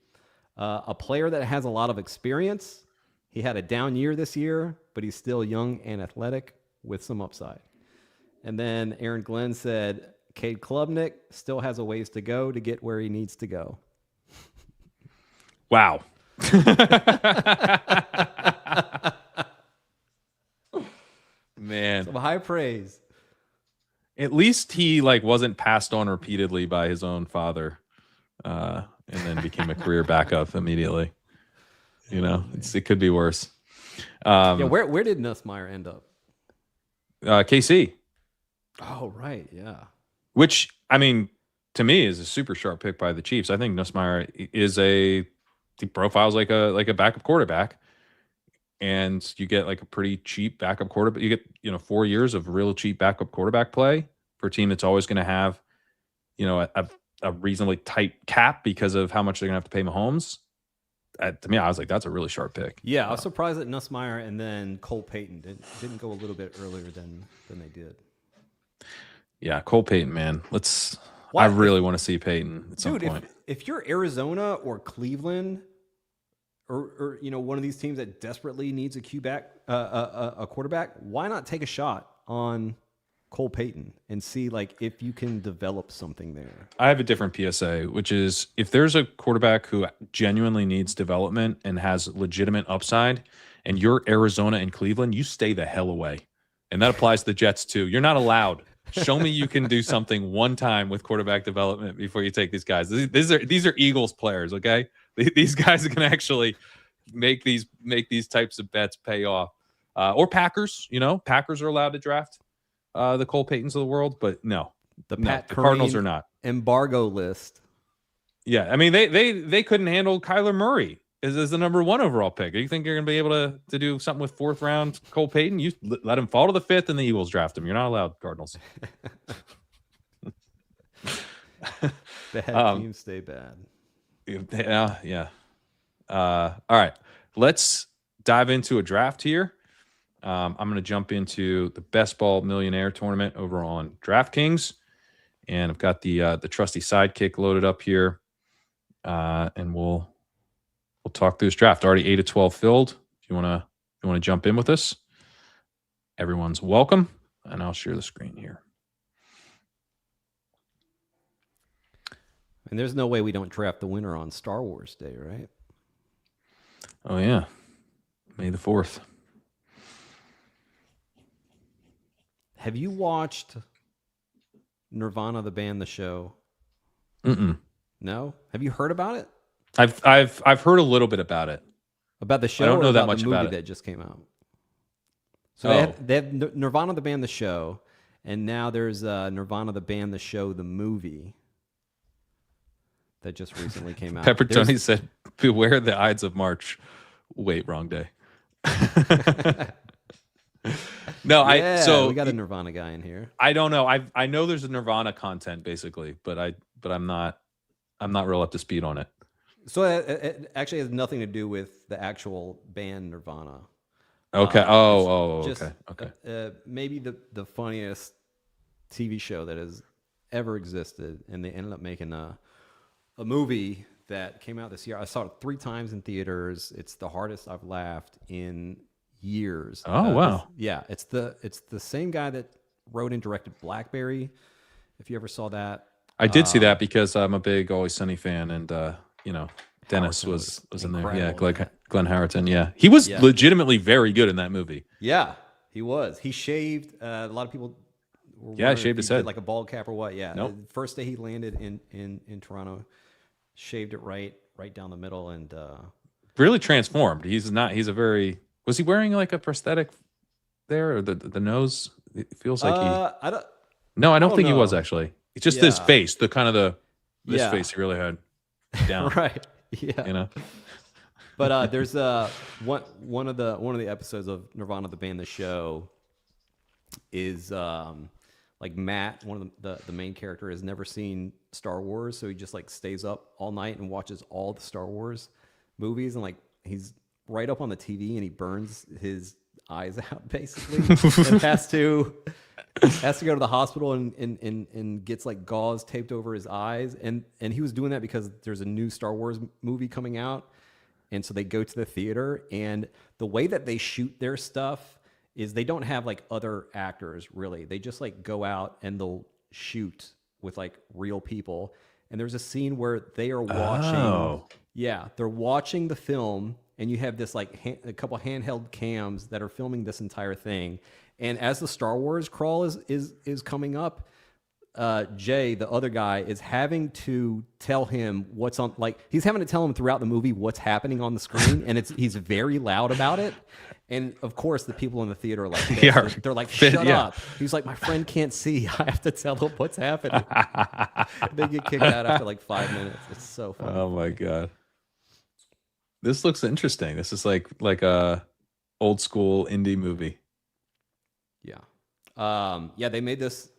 a player that has a lot of experience. He had a down year this year, but he's still young and athletic with some upside. And then Aaron Glenn said, Cade Klubnik still has a ways to go to get where he needs to go. Wow. Man, some high praise. At least he wasn't passed on repeatedly by his own father, and then became a career backup immediately. You know, it could be worse. Where did Nussmeier end up? KC. Oh, right, yeah. Which, I mean, to me is a super sharp pick by the Chiefs. I think Nussmeier he profiles like a backup quarterback. And you get like a pretty cheap backup quarterback. You get 4 years of real cheap backup quarterback play for a team that's always going to have, a reasonably tight cap because of how much they're going to have to pay Mahomes. To me, I was like, that's a really sharp pick. Yeah, I was surprised that Nussmeier and then Cole Payton didn't go a little bit earlier than they did. Yeah, Cole Payton, man. I really want to see Payton at some point. If you're Arizona or Cleveland, or one of these teams that desperately needs a quarterback, why not take a shot on Cole Payton and see if you can develop something there? I have a different PSA, which is if there's a quarterback who genuinely needs development and has legitimate upside, and you're Arizona and Cleveland, you stay the hell away. And that applies to the Jets too. You're not allowed. Show me you can do something one time with quarterback development before you take these guys. These are Eagles players, okay? These guys can actually make these types of bets pay off. Or Packers, Packers are allowed to draft the Cole Paytons of the world, but no. The No, Pat the Cardinals Kerrane are not. embargo list. Yeah, I mean they couldn't handle Kyler Murray as the number 1 overall pick. You think you're going to be able to do something with 4th round Cole Payton? You let him fall to the 5th, and the Eagles draft him. You're not allowed, Cardinals. Bad teams stay bad. Yeah. All right, let's dive into a draft here. I'm going to jump into the Best Ball Millionaire tournament over on DraftKings, and I've got the trusty Sidekick loaded up here, and we'll talk through this draft. Already 8 of 12 filled. If you want to jump in with us, everyone's welcome, and I'll share the screen here. And there's no way we don't draft the winner on Star Wars Day, right? Oh yeah, May the 4th. Have you watched Nirvana the band, the show? No. Have you heard about it? I've heard a little bit about it. About the show? I don't know or that about much the movie about it. that just came out. So they have Nirvana the band, the show, and now there's Nirvana the band, the show, the movie that just recently came out. Pepper Tony said, "Beware the Ides of March." Wait, wrong day. No, we got a Nirvana guy in here. I don't know. I know there's a Nirvana content basically, but I'm not real up to speed on it. So it actually has nothing to do with the actual band Nirvana. Okay. Okay. Maybe the funniest TV show that has ever existed, and they ended up making a movie that came out this year. I saw it 3 times in theaters. It's the hardest I've laughed in years. Oh wow. It's the same guy that wrote and directed Blackberry. If you ever saw that. I did see that because I'm a big Always Sunny fan, and Dennis Howerton was in there. Yeah, incredible in Glenn Howerton. Yeah, he was legitimately very good in that movie. Yeah, he was. He shaved. A lot of people. Shaved his head like a bald cap or what? Yeah. Nope. The first day he landed in Toronto, shaved it right down the middle, and really transformed. He's a very. Was he wearing like a prosthetic there, or the nose? It feels like I don't think know. he was actually. It's just this face, the kind of this Yeah. face he really had down. right. Yeah. But there's one of the episodes of Nirvana the band, the show, is like Matt, one of the main character, has never seen Star Wars, so he just like stays up all night and watches all the Star Wars movies, and like he's right up on the TV and he burns his eyes out basically, and has to go to the hospital and gets like gauze taped over his eyes, and he was doing that because there's a new Star Wars movie coming out, and so they go to the theater, and the way that they shoot their stuff is they don't have like other actors really. They just like go out and they'll shoot with like real people. And there's a scene where they are watching. Yeah, they're watching the film, and you have this like a couple handheld cams that are filming this entire thing. And as the Star Wars crawl is coming up, Jay, the other guy, is having to tell him what's on. Like he's having to tell him throughout the movie what's happening on the screen, and he's very loud about it. And of course, the people in the theater are like, they're like, shut up. He's like, my friend can't see. I have to tell him what's happening. They get kicked out after like 5 minutes. It's so funny. Oh my god, this looks interesting. This is like a old school indie movie. Yeah. They made this.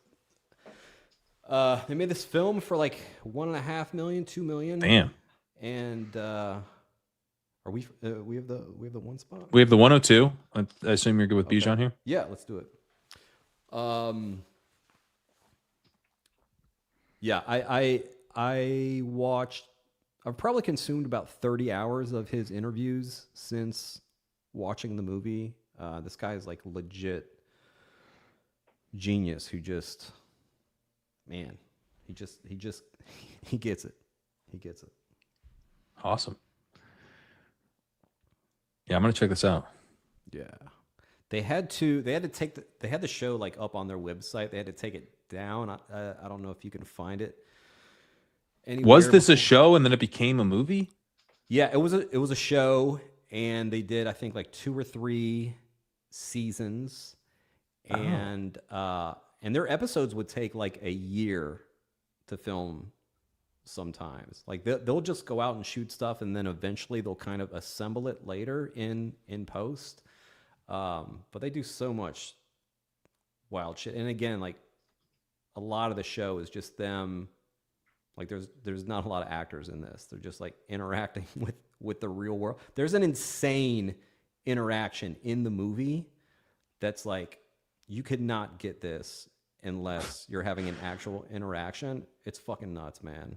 They made this film for like $1.5 million, $2 million. Damn. And are we have the one spot? We have the 102. I assume you're good with Bijan here. Yeah, let's do it. I watched. I've probably consumed about 30 hours of his interviews since watching the movie. This guy is like legit genius who just, man, he gets it. He gets it. Awesome. Yeah, I'm gonna check this out. Yeah, they had the show like up on their website. They had to take it down. I don't know if you can find it anywhere. Was this a show and then it became a movie? Yeah, it was a show, and they did I think like 2 or 3 seasons, and And their episodes would take like a year to film sometimes. Like they'll just go out and shoot stuff, and then eventually they'll kind of assemble it later in post. But they do so much wild shit. And again, like a lot of the show is just them. Like there's not a lot of actors in this. They're just like interacting with the real world. There's an insane interaction in the movie that's like, you could not get this unless you're having an actual interaction. It's fucking nuts, man.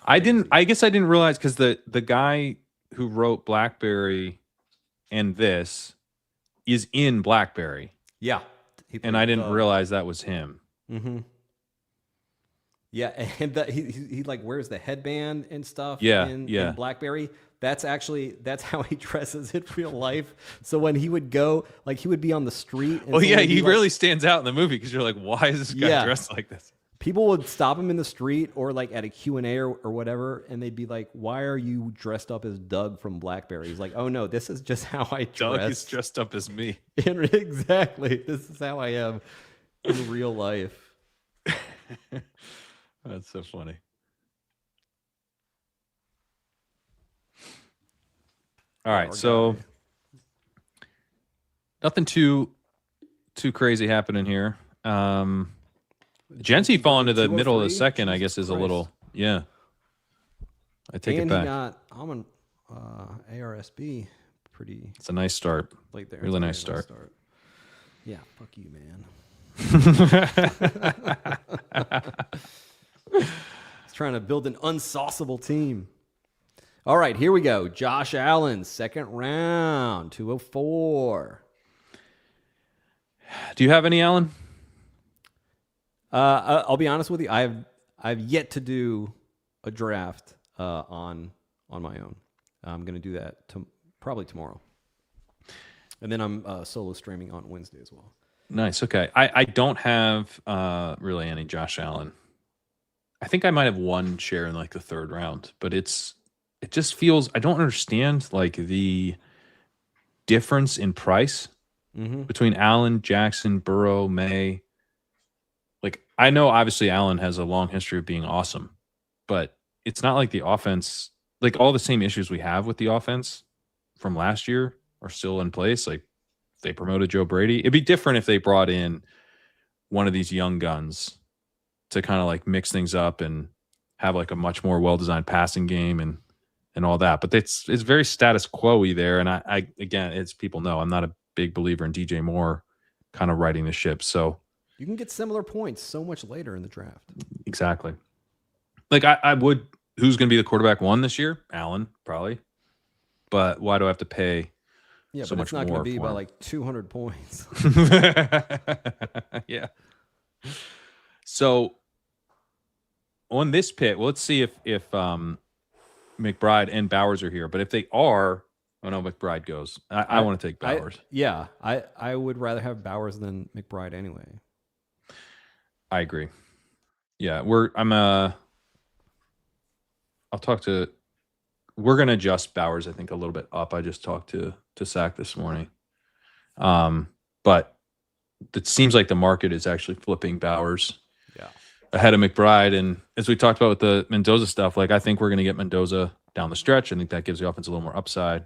I guess I didn't realize, because the guy who wrote Blackberry and this is in Blackberry. Yeah. And I didn't realize that was him. Mm-hmm. Yeah, and he like wears the headband and stuff in Blackberry. That's how he dresses in real life. So when he would go, like he would be on the street. And he really stands out in the movie, because you're like, why is this guy dressed like this? People would stop him in the street or like at a Q&A or whatever, and they'd be like, why are you dressed up as Doug from Blackberry? He's like, oh no, this is just how I dress. Doug is dressed up as me. Exactly. This is how I am in real life. That's so funny. All right, so nothing too crazy happening here. Genty falling to the middle of the second, I guess, is a little, I take it back. I'm an ARSB pretty. It's a nice start. Late there. Really nice start. Yeah, fuck you, man. He's trying to build an unsauceable team. All right, here we go. Josh Allen, second round, 204. Do you have any, Allen? I'll be honest with you. I've yet to do a draft on my own. I'm going to do that probably tomorrow, and then I'm solo streaming on Wednesday as well. Nice. Okay. I don't have really any Josh Allen. I think I might have one share in like the third round, but it just feels, I don't understand like the difference in price between Allen, Jackson, Burrow, May. Like, I know obviously Allen has a long history of being awesome, but it's not like the offense, like all the same issues we have with the offense from last year are still in place. Like, they promoted Joe Brady. It'd be different if they brought in one of these young guns to kind of like mix things up and have like a much more well-designed passing game and all that. But it's very status quo-y there. And I again, as people know, I'm not a big believer in DJ Moore kind of riding the ship. So you can get similar points so much later in the draft. Exactly. Like I would, who's going to be the quarterback one this year? Allen, probably. But why do I have to pay so much more? It's not going to be by like 200 points. Yeah. So on this pick, well, let's see if McBride and Bowers are here. But if they are, oh no, McBride goes. I want to take Bowers. I would rather have Bowers than McBride anyway. I agree. Yeah, we're gonna adjust Bowers, I think, a little bit up. I just talked to Sack this morning. But it seems like the market is actually flipping Bowers ahead of McBride. And as we talked about with the Mendoza stuff, like I think we're gonna get Mendoza down the stretch. I think that gives the offense a little more upside.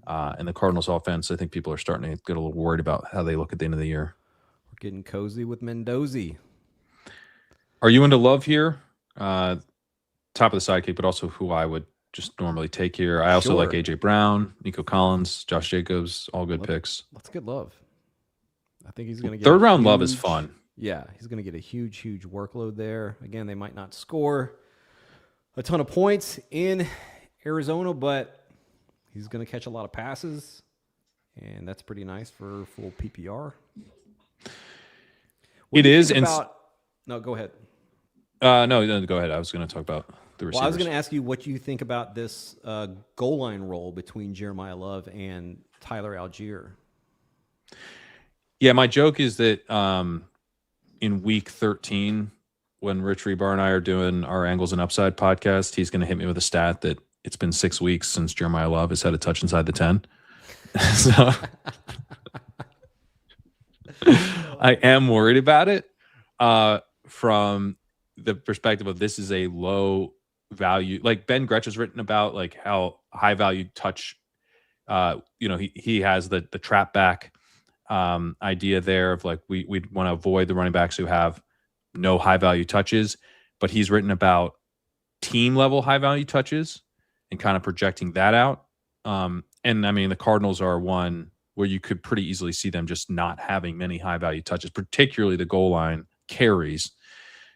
And the Cardinals offense, I think people are starting to get a little worried about how they look at the end of the year. We're getting cozy with Mendoza. Are you into Love here? Top of the sidekick, but also who I would just normally take here. I also like A.J. Brown, Nico Collins, Josh Jacobs, all good picks. Let's get Love. I think he's going to get third round Love is fun. Yeah, he's going to get a huge workload there. Again, they might not score a ton of points in Arizona, but he's going to catch a lot of passes, and that's pretty nice for full PPR. It is. No, go ahead. No, go ahead. I was going to talk about the receivers. Well, I was going to ask you what you think about this goal line roll between Jeremiah Love and Tyler Algier. Yeah, my joke is that in week 13, when Rich Rebar and I are doing our Angles and Upside podcast, he's going to hit me with a stat that it's been 6 weeks since Jeremiah Love has had a touch inside the 10. So I am worried about it. from the perspective of this is a low value. Like Ben Gretch has written about like how high value touch. He has the trap back idea there of like we'd want to avoid the running backs who have no high value touches, but he's written about team level high value touches and kind of projecting that out. And I mean, the Cardinals are one where you could pretty easily see them just not having many high value touches, particularly the goal line carries,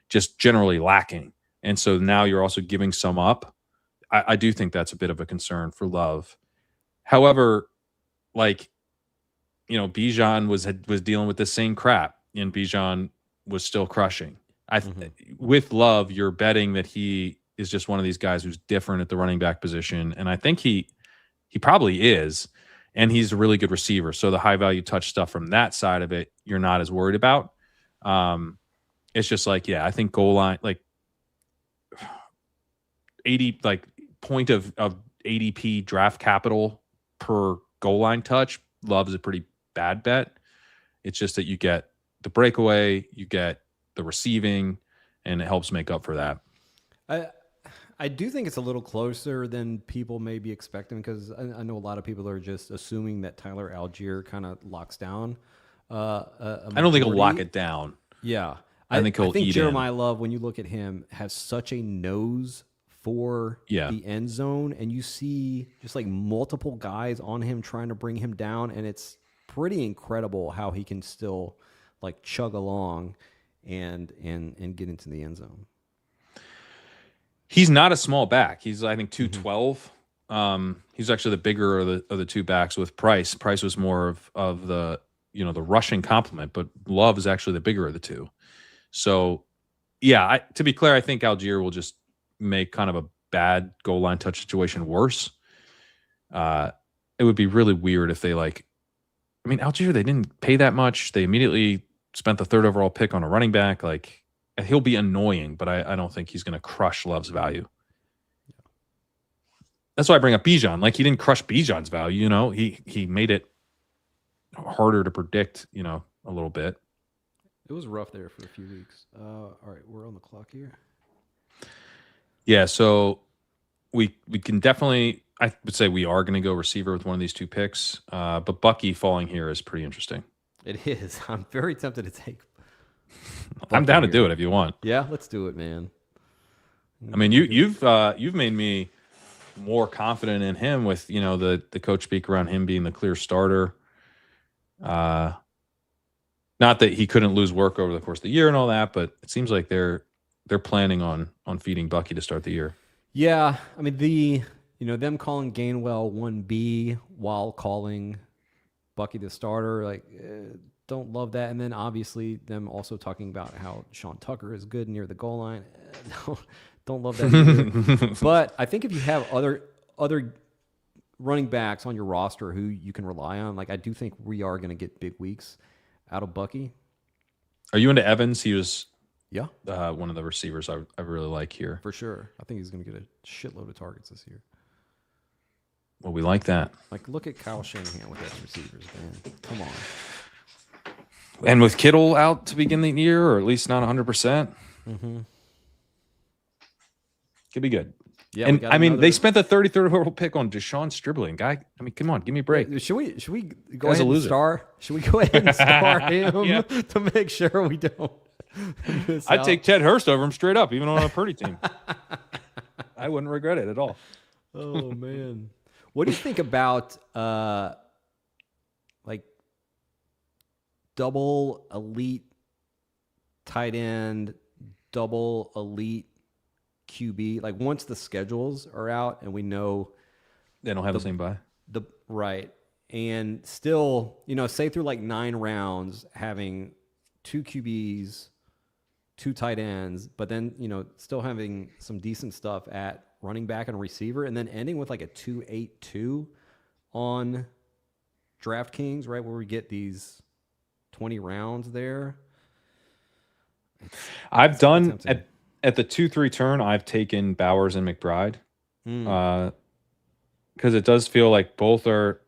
just generally lacking. And so now you're also giving some up. I do think that's a bit of a concern for Love. However, like, Bijan was dealing with the same crap, and Bijan was still crushing. With Love, you're betting that he is just one of these guys who's different at the running back position, and I think he probably is, and he's a really good receiver. So the high value touch stuff from that side of it, you're not as worried about. It's just like, yeah, I think goal line like 80 like point of ADP draft capital per goal line touch. Love is a pretty bad bet. It's just that you get the breakaway, you get the receiving, and it helps make up for that. I do think it's a little closer than people may be expecting, because I know a lot of people are just assuming that Tyler Algier kind of locks down. I don't think he'll lock it down. Yeah. I think he'll eat Jeremiah Love, when you look at him, has such a nose for the end zone, and you see just like multiple guys on him trying to bring him down, and it's pretty incredible how he can still like chug along and get into the end zone. He's not a small back. He's, I think, 212. He's actually the bigger of the two backs with Price. Price was more of the the rushing complement, but Love is actually the bigger of the two. So, yeah, to be clear, I think Algier will just make kind of a bad goal line touch situation worse. It would be really weird if they Algier, they didn't pay that much. They immediately spent the 3rd overall pick on a running back. Like, he'll be annoying, but I don't think he's going to crush Love's value. That's why I bring up Bijan. Like, he didn't crush Bijan's value. He made it harder to predict, a little bit. It was rough there for a few weeks. All right, we're on the clock here. Yeah, so we can definitely, I would say we are going to go receiver with one of these two picks. But Bucky falling here is pretty interesting. It is. I'm very tempted to take Bucky. I'm down to do it if you want. Yeah, let's do it, man. I mean, you've made me more confident in him with, the coach speak around him being the clear starter. Not that he couldn't lose work over the course of the year and all that, but it seems like they're planning on feeding Bucky to start the year. Yeah, I mean them calling Gainwell 1B while calling Bucky the starter, don't love that. And then obviously them also talking about how Sean Tucker is good near the goal line. Don't love that either. But I think if you have other running backs on your roster who you can rely on, I do think we are going to get big weeks out of Bucky. Are you into Evans? He was one of the receivers I really like here. For sure. I think he's going to get a shitload of targets this year. Well, we like that. Look at Kyle Shanahan with those receivers, man. Come on. And with Kittle out to begin the year, or at least not 100%, could be good. Yeah, and they spent the 33rd overall pick on Deshaun Stribling. Guy, come on, give me a break. Should we go ahead and star? Should we go ahead and star him to make sure we don't miss I'd out? take Ted Hurst over him straight up, even on a Purdy team. I wouldn't regret it at all. Oh man, what do you think about double elite tight end, double elite QB? Once the schedules are out and we know they don't have the same bye. Right. And still, say through 9 rounds having 2 QBs, 2 tight ends, but then, still having some decent stuff at running back and receiver, and then ending with a 2-8-2 on DraftKings, right, where we get these 20 rounds there. I've done at the 2-3 turn, I've taken Bowers and McBride because it does feel like both are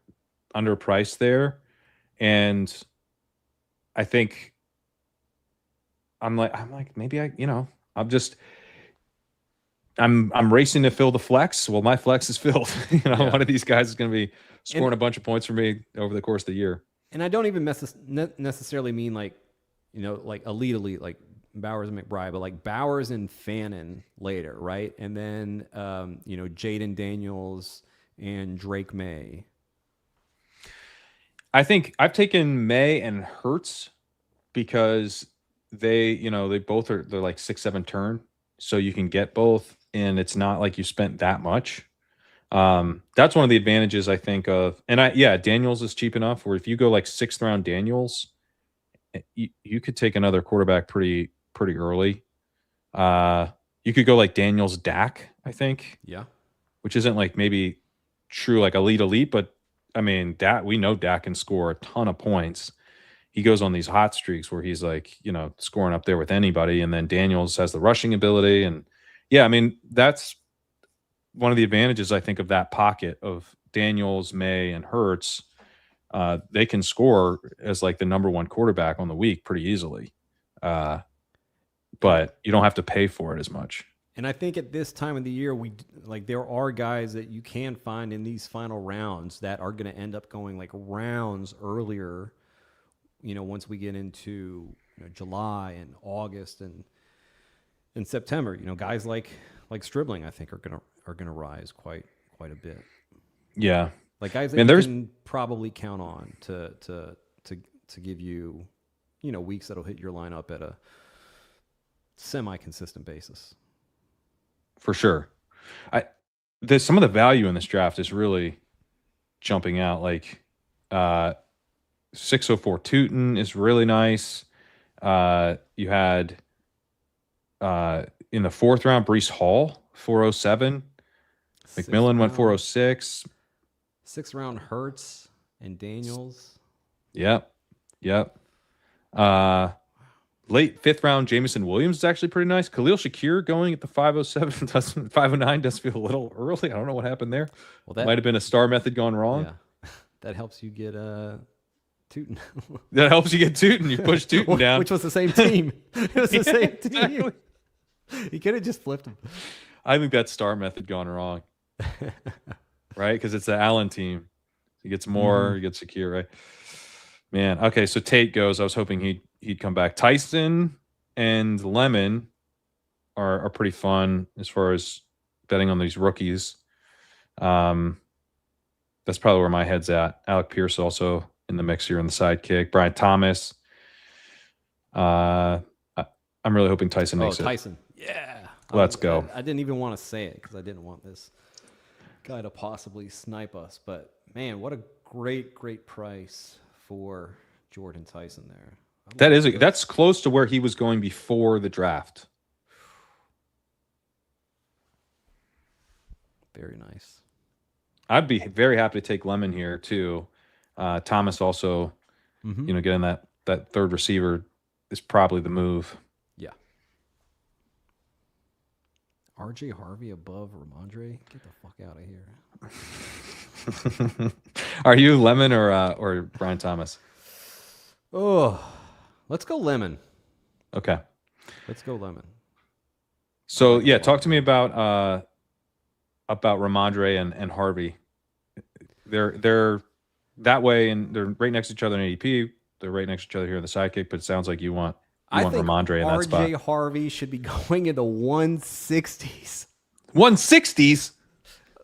underpriced there. And I think I'm like, maybe I'm racing to fill the flex. Well, my flex is filled. One of these guys is going to be scoring a bunch of points for me over the course of the year. And I don't even necessarily mean like, like elite, like Bowers and McBride, but like Bowers and Fannin later, right? And then, Jaden Daniels and Drake May. I think I've taken May and Hurts because they're like 6-7 turn, so you can get both, and it's not like you spent that much. That's one of the advantages I think of. And Daniels is cheap enough where if you go like 6th round Daniels, you could take another quarterback pretty early. You could go like Daniels Dak, I think. Yeah. Which isn't like maybe true like elite, but I mean, we know Dak can score a ton of points. He goes on these hot streaks where he's like, scoring up there with anybody. And then Daniels has the rushing ability. And I mean, that's one of the advantages I think of that pocket of Daniels, May, and Hurts. They can score as like the number one quarterback on the week pretty easily. But you don't have to pay for it as much. And I think at this time of the year, there are guys that you can find in these final rounds that are going to end up going like rounds earlier, once we get into July and August and September. Guys like Stribling, I think are gonna rise quite a bit. Yeah, like guys that you can probably count on to give you, weeks that'll hit your lineup at a semi-consistent basis. For sure. There's some of the value in this draft is really jumping out. Like 604 Tootin is really nice. You had in the 4th round Breece Hall 407. McMillan went 406. 6th round Hurts and Daniels. Yep. Late 5th round, Jameson Williams is actually pretty nice. Khalil Shakir going at the 507, 509 does feel a little early. I don't know what happened there. Well, that might have been a star method gone wrong. Yeah, that helps you get Tootin. That helps you get Tootin. You push Tootin down, which was the same team. It was the same team. You could have just flipped him. I think that's star method gone wrong, right? Because it's the Allen team. He gets more. He gets Shakir, right? Man, okay. So Tate goes. I was hoping he'd come back. Tyson and Lemon are pretty fun as far as betting on these rookies. That's probably where my head's at. Alec Pierce also in the mix here in the sidekick. Brian Thomas. I'm really hoping Tyson makes it. Tyson. Yeah. Let's go. I didn't even want to say it because I didn't want this guy to possibly snipe us. But, man, what a great price for Jordan Tyson there. That's close to where he was going before the draft. Very nice. I'd be very happy to take Lemon here too. Thomas also, getting that third receiver is probably the move. Yeah. RJ Harvey above Ramondre? Get the fuck out of here. Are you Lemon or Brian Thomas? Oh, let's go Lemon. Okay. Let's go Lemon. So talk to me about Ramondre and Harvey. They're that way, and they're right next to each other in ADP. They're right next to each other here in the sidekick. But it sounds like you want Ramondre in that spot. RJ Harvey should be going in the 160s. 160s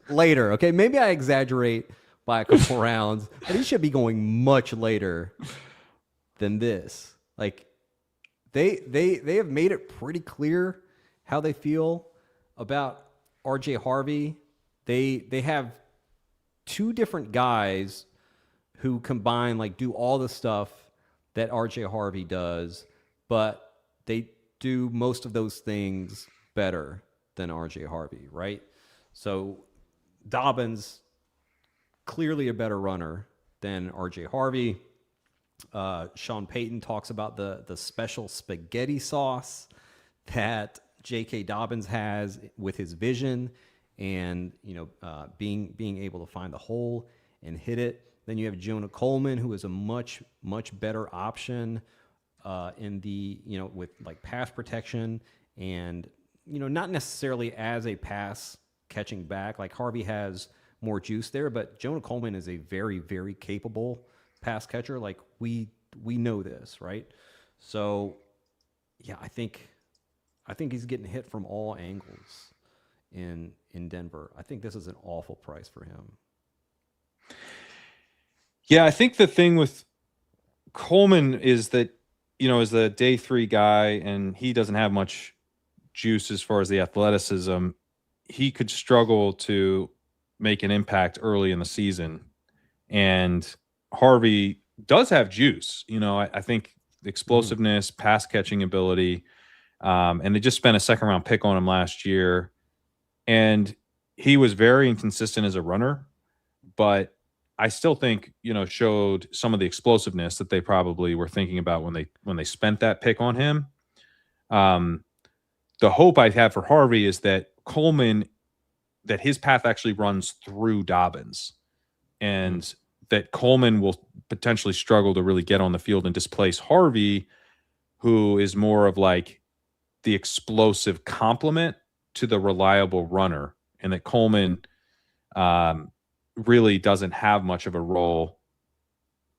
later. Okay, maybe I exaggerate by a couple rounds, but he should be going much later than this. Like they have made it pretty clear how they feel about RJ Harvey. They have two different guys who combine, like, do all the stuff that RJ Harvey does, but they do most of those things better than RJ Harvey, right? So Dobbins, clearly a better runner than RJ Harvey. Sean Payton talks about the special spaghetti sauce that J.K. Dobbins has with his vision and being able to find the hole and hit it. Then you have Jonah Coleman, who is a much better option in the, with like pass protection and, not necessarily as a pass catching back. Like Harvey has more juice there, but Jonah Coleman is a very, very capable pass catcher. Like we know this, right? So yeah, I think he's getting hit from all angles in Denver. I think this is an awful price for him. Yeah, I think the thing with Coleman is that, as the day 3 guy, and he doesn't have much juice as far as the athleticism, he could struggle to make an impact early in the season. And Harvey does have juice. I think explosiveness, pass catching ability, and they just spent a second round pick on him last year. And he was very inconsistent as a runner, but I still think, showed some of the explosiveness that they probably were thinking about when they spent that pick on him. The hope I have for Harvey is that that his path actually runs through Dobbins, and that Coleman will potentially struggle to really get on the field and displace Harvey, who is more of like the explosive complement to the reliable runner, and that Coleman really doesn't have much of a role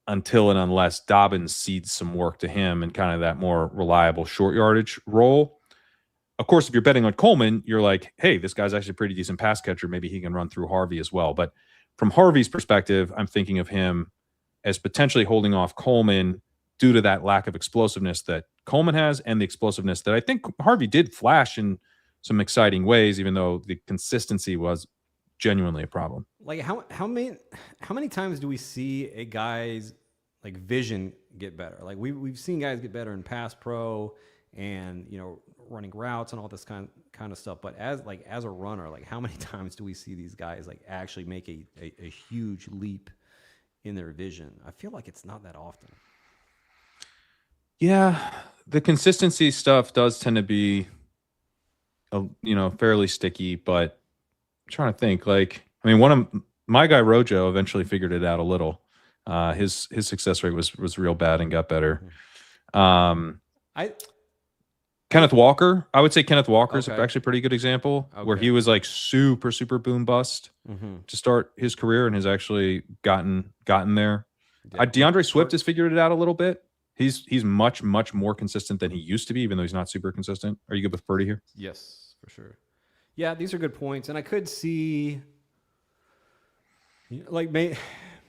until and unless Dobbins cedes some work to him and kind of that more reliable short yardage role. Of course, if you're betting on Coleman, you're like, hey, this guy's actually a pretty decent pass catcher. Maybe he can run through Harvey as well. But from Harvey's perspective, I'm thinking of him as potentially holding off Coleman due to that lack of explosiveness that Coleman has, and the explosiveness that I think Harvey did flash in some exciting ways, even though the consistency was genuinely a problem. Like how many times do we see a guy's like vision get better? Like we've seen guys get better in pass pro and running routes and all this kind of stuff. But as a runner, like how many times do we see these guys like actually make a huge leap in their vision? I feel like it's not that often. Yeah, the consistency stuff does tend to be fairly sticky, but I'm trying to think. Like, I mean, one of my guy Rojo eventually figured it out a little. His success rate was real bad and got better. Kenneth Walker, I would say Kenneth Walker is actually a pretty good example where he was like super, super boom bust to start his career and has actually gotten there. Yeah. DeAndre Swift has figured it out a little bit. He's much, much more consistent than he used to be, even though he's not super consistent. Are you good with Purdy here? Yes, for sure. Yeah, these are good points. And I could see, like, maybe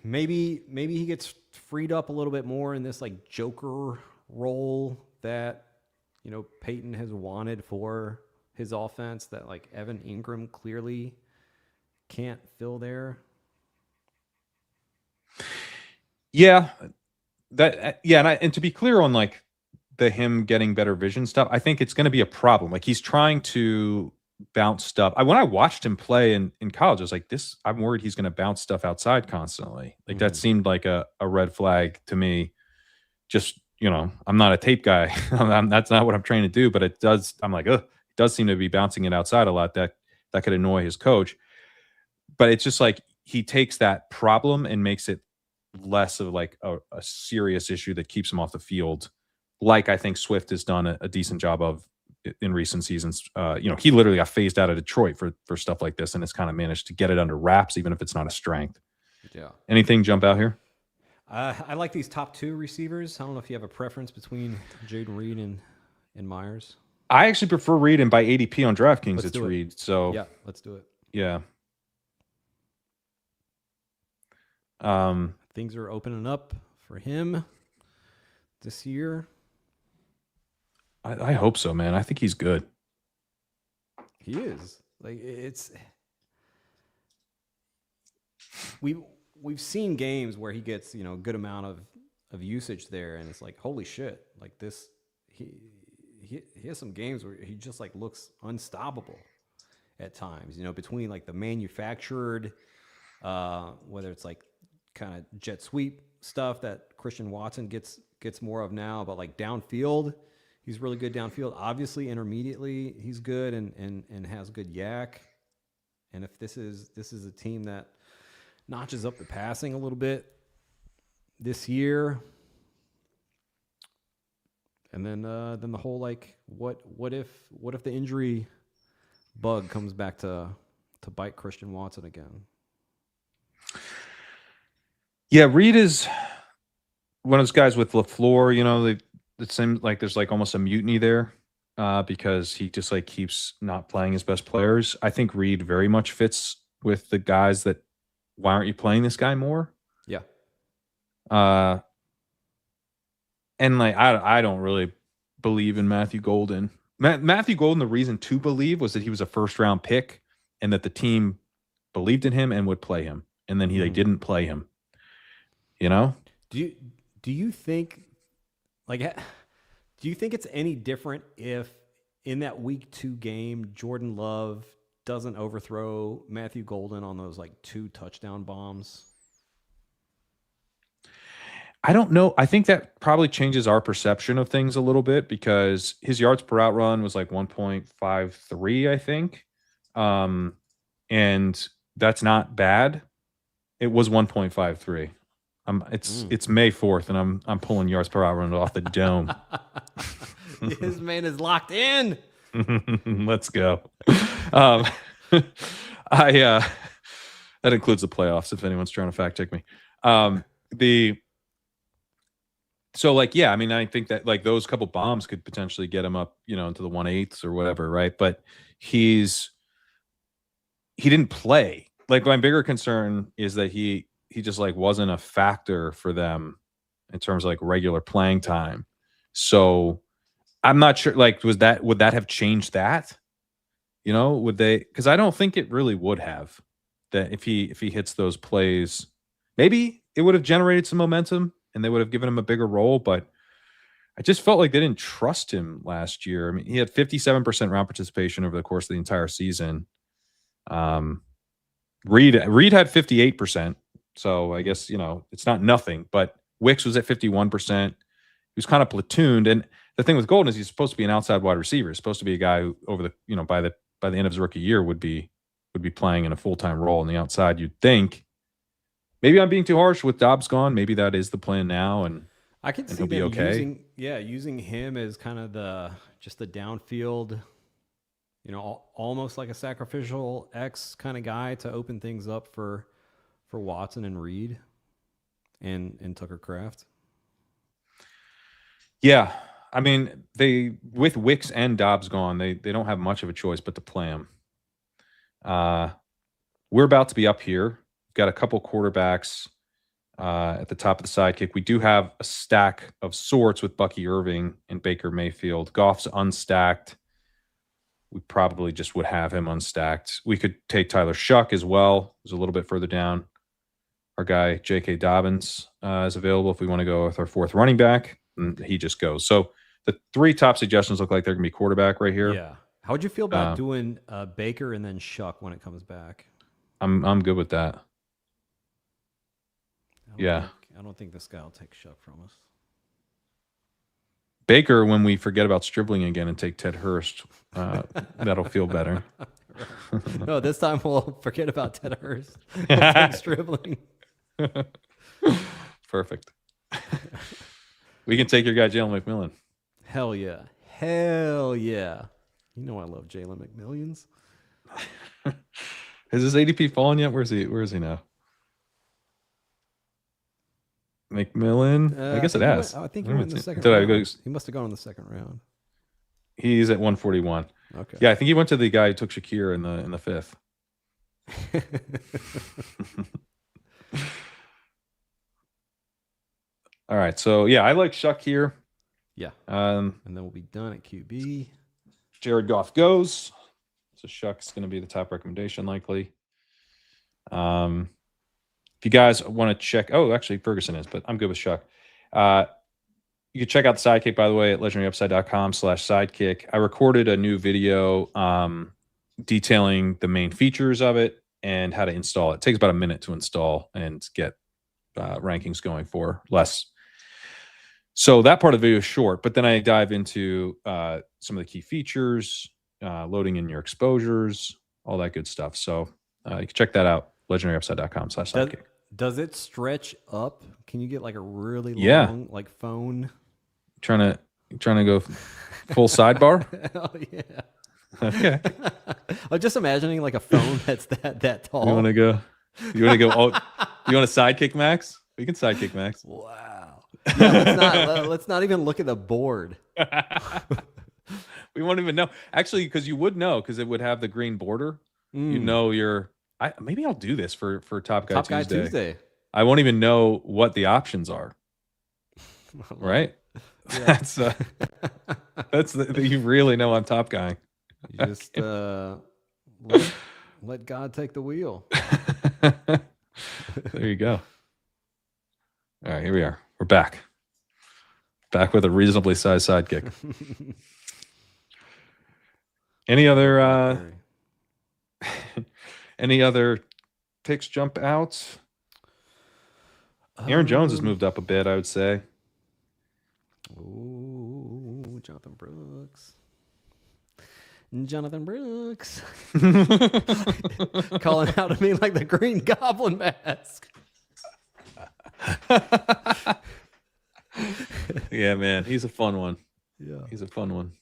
he gets freed up a little bit more in this, like, Joker role that, Peyton has wanted for his offense that, like, Evan Ingram clearly can't fill there. Yeah. And to be clear on like him getting better vision stuff, I think it's going to be a problem. Like he's trying to bounce stuff. When I watched him play in college, I was like, I'm worried he's going to bounce stuff outside constantly. Like that seemed like a red flag to me. Just, I'm not a tape guy. That's not what I'm trying to do, but I'm like, it does seem to be bouncing it outside a lot. That could annoy his coach. But it's just like he takes that problem and makes it less of like a serious issue that keeps him off the field, like I think Swift has done a decent job of in recent seasons. He literally got phased out of Detroit for stuff like this, and it's kind of managed to get it under wraps, even if it's not a strength. Yeah. Anything jump out here? I like these top 2 receivers. I don't know if you have a preference between Jaden Reed and Myers. I actually prefer Reed, and by ADP on DraftKings, it's Reed. So yeah, let's do it. Yeah. Things are opening up for him this year. I hope so, man. I think he's good. He is. Like we've seen games where he gets, a good amount of usage there, and it's like, holy shit. Like this he has some games where he just like looks unstoppable at times, between like the manufactured whether it's like kind of jet sweep stuff that Christian Watson gets more of now, but like downfield, he's really good downfield. Obviously, intermediately, he's good and has good yak. And if this is a team that notches up the passing a little bit this year, And then the whole like what if the injury bug comes back to bite Christian Watson again? Yeah, Reed is one of those guys with LaFleur. It seems like there's like almost a mutiny there because he just like keeps not playing his best players. I think Reed very much fits with the guys that. Why aren't you playing this guy more? Yeah. And like I don't really believe in Matthew Golden. Matthew Golden, the reason to believe was that he was a first round pick and that the team believed in him and would play him. And then they didn't play him. Do you think it's any different if in that week 2 game Jordan Love doesn't overthrow Matthew Golden on those like 2 touchdown bombs? I don't know. I think that probably changes our perception of things a little bit because his yards per out run was like 1.53, I think. And that's not bad. It was 1.53. It's May 4th and I'm pulling yards per out run off the dome. His man is locked in. Let's go. That includes the playoffs if anyone's trying to fact check me. So like, yeah, I mean, I think that like those couple bombs could potentially get him up, into the 1/8 or whatever, right? But he didn't play. Like my bigger concern is that he just like wasn't a factor for them in terms of like regular playing time. So I'm not sure. Like, would that have changed that? Would they? Because I don't think it really would have. That if he hits those plays, maybe it would have generated some momentum and they would have given him a bigger role. But I just felt like they didn't trust him last year. I mean, he had 57% round participation over the course of the entire season. Reed had 58%. So I guess, it's not nothing, but Wicks was at 51%. He was kind of platooned. And the thing with Golden is he's supposed to be an outside wide receiver. He's supposed to be a guy who over the, by the end of his rookie year would be playing in a full-time role on the outside. You'd think. Maybe I'm being too harsh with Dobbs gone. Maybe that is the plan now. And I can see he'll be okay. using him as kind of the downfield, almost like a sacrificial X kind of guy to open things up for Watson and Reed and Tucker Kraft. Yeah. I mean, with Wicks and Dobbs gone, they don't have much of a choice but to play him. We're about to be up here. We've got a couple quarterbacks at the top of the sidekick. We do have a stack of sorts with Bucky Irving and Baker Mayfield. Goff's unstacked. We probably just would have him unstacked. We could take Tyler Shuck as well. Who's a little bit further down. Our guy, J.K. Dobbins, is available if we want to go with our 4th running back. And he just goes. So the 3 top suggestions look like they're going to be quarterback right here. Yeah. How would you feel about doing Baker and then Shuck when it comes back? I'm good with that. I don't think this guy will take Shuck from us. Baker, when we forget about Stribling again and take Ted Hurst, that'll feel better. No, this time we'll forget about Ted Hurst. We'll take Stribling. Perfect. We can take your guy, Jalen McMillan. Hell yeah. Hell yeah. You know I love Jalen McMillions. Has his ADP fallen yet? Where is he now? McMillan? I guess it has. I think he went in the second round. He must have gone in the second round. He's at 141. Okay. Yeah, I think he went to the guy who took Shakir in the 5th. All right. So, yeah, I like Shuck here. Yeah. And then we'll be done at QB. Jared Goff goes. So Shuck's going to be the top recommendation likely. If you guys want to check, actually Ferguson is, but I'm good with Shuck. You can check out the Sidekick, by the way, at legendaryupside.com/sidekick. I recorded a new video detailing the main features of it and how to install it. It takes about a minute to install and get rankings going for less. So that part of the video is short, but then I dive into some of the key features, loading in your exposures, all that good stuff. So you can check that out, legendaryupside.com/sidekick. Does it stretch up? Can you get like a really long like phone? Trying to You trying to go full sidebar? Oh yeah. Okay. I'm just imagining like a phone that's that tall. You want to go? You want to go? Oh, you want to sidekick Max? We can sidekick Max. Wow. Yeah, let's not even look at the board. We won't even know. Actually, because you would know because it would have the green border. You know maybe I'll do this for Top Guy Tuesday. I won't even know what the options are. Right? Yeah. That's you really know I'm Top Guy. You just let God take the wheel. There you go. All right, here we are. We're back. Back with a reasonably sized sidekick. Any other picks jump out? Aaron Jones has moved up a bit, I would say. Oh, Jonathan Brooks. Calling out at me like the Green Goblin mask. Yeah, man. He's a fun one. Yeah. He's a fun one.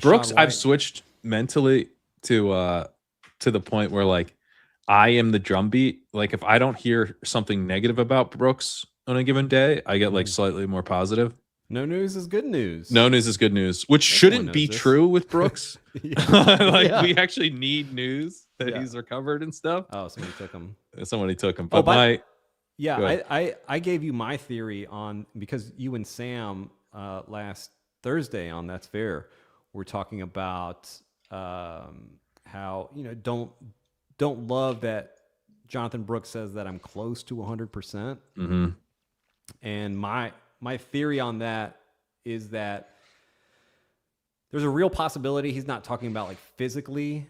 Brooks, I've switched mentally to the point where like I am the drumbeat. Like if I don't hear something negative about Brooks on a given day, I get like slightly more positive. No news is good news. No news is good news, which shouldn't be true with Brooks. We actually need news that he's recovered and stuff. Oh, somebody took him. Somebody took him. But I gave you my theory on because you and Sam last Thursday on That's Fair were talking about how don't love that Jonathan Brooks says that I'm close to 100%. Mm-hmm. And my theory on that is that there's a real possibility he's not talking about like physically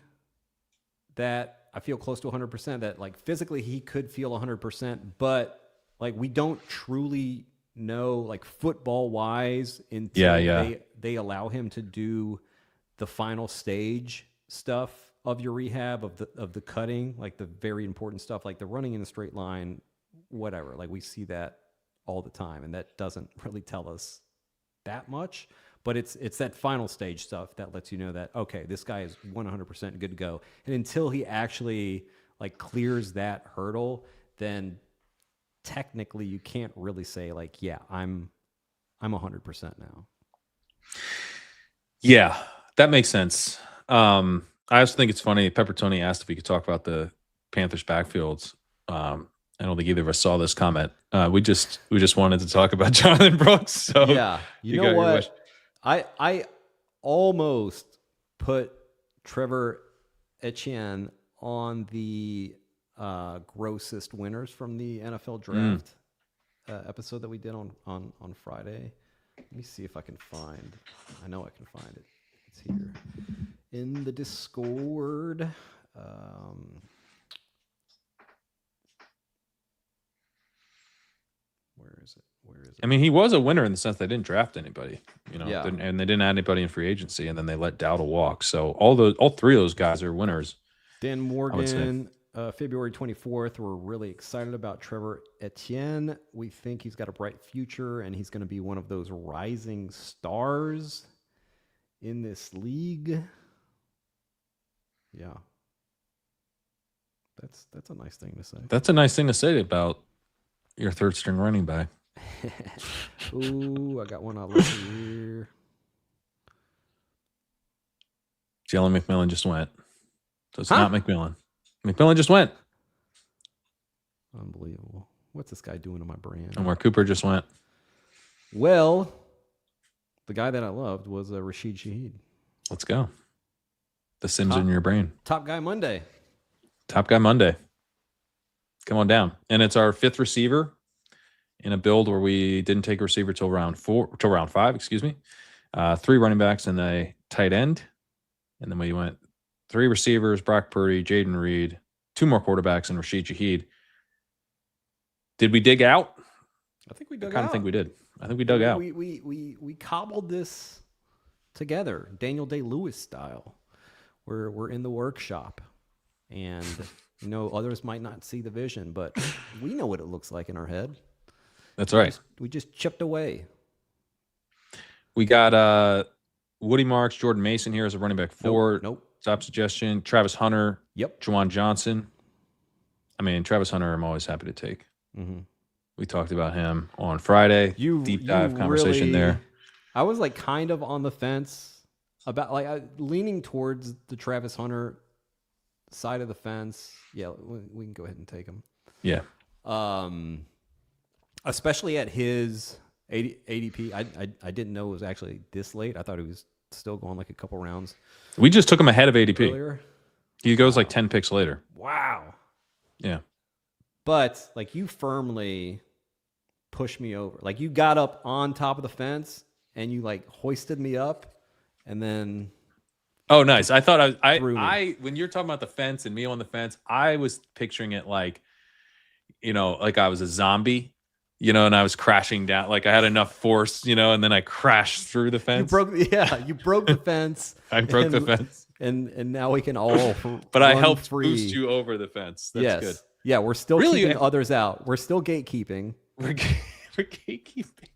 that I feel close to 100%, that like physically he could feel 100%, but like we don't truly know like football wise until they allow him to do the final stage stuff of your rehab of the cutting, like the very important stuff, like the running in a straight line, whatever. Like we see that all the time, and that doesn't really tell us that much, but it's that final stage stuff that lets you know that okay, this guy is 100% good to go. And until he actually like clears that hurdle, then technically you can't really say like, yeah, I'm 100% now. Yeah, that makes sense. I also think it's funny. Pepper Tony asked if we could talk about the Panthers backfields. I don't think either of us saw this comment. We just wanted to talk about Jonathan Brooks. So yeah, you know what? I almost put Trevor Etienne on the grossest winners from the NFL draft episode that we did on Friday. Let me see if I can find. I know I can find it. It's here in the Discord. Where is it? I mean, he was a winner in the sense they didn't draft anybody, and they didn't add anybody in free agency, and then they let Dowdle walk. So all three of those guys are winners. Dan Morgan, February 24th. We're really excited about Trevor Etienne. We think he's got a bright future, and he's going to be one of those rising stars in this league. Yeah. That's a nice thing to say. That's a nice thing to say about your third string running back. Ooh, I got one I love here. Jalen McMillan just went. So it's not McMillan. McMillan just went. Unbelievable. What's this guy doing to my brand? And where Cooper just went. Well, the guy that I loved was Rashid Shaheed. Let's go. The Sims in your brain. Top Guy Monday. Top Guy Monday. Come on down. And it's our fifth receiver in a build where we didn't take a receiver till round 5, excuse me. 3 running backs and a tight end. And then we went 3 receivers, Brock Purdy, Jaden Reed, 2 more quarterbacks, and Rashid Shaheed. Did we dig out? I think we dug out. I kind of think we did. I think we dug out. We cobbled this together, Daniel Day-Lewis style. We're in the workshop. And, others might not see the vision, but we know what it looks like in our head. That's right. We just chipped away. We got Woody Marks, Jordan Mason here as a running back 4. Nope. Top suggestion. Travis Hunter. Yep. Juwan Johnson. I mean, Travis Hunter, I'm always happy to take. Mm-hmm. We talked about him on Friday. Deep dive conversation there. I was like kind of on the fence about leaning towards the Travis Hunter side of the fence. Yeah, we can go ahead and take him. Yeah. Especially at his ADP. I didn't know it was actually this late. I thought he was still going like a couple rounds. We just took him ahead of ADP. Earlier. He goes like 10 picks later. Wow. Yeah. But like you firmly pushed me over. Like you got up on top of the fence and you like hoisted me up and then oh nice. I thought I when you're talking about the fence and me on the fence, I was picturing it like, like I was a zombie, and I was crashing down. Like I had enough force, and then I crashed through the fence. You broke the fence. I broke the fence. And now we can all but I helped free. boost you over the fence. That's good. Yeah, we're still keeping others out. We're still gatekeeping. We're gatekeeping.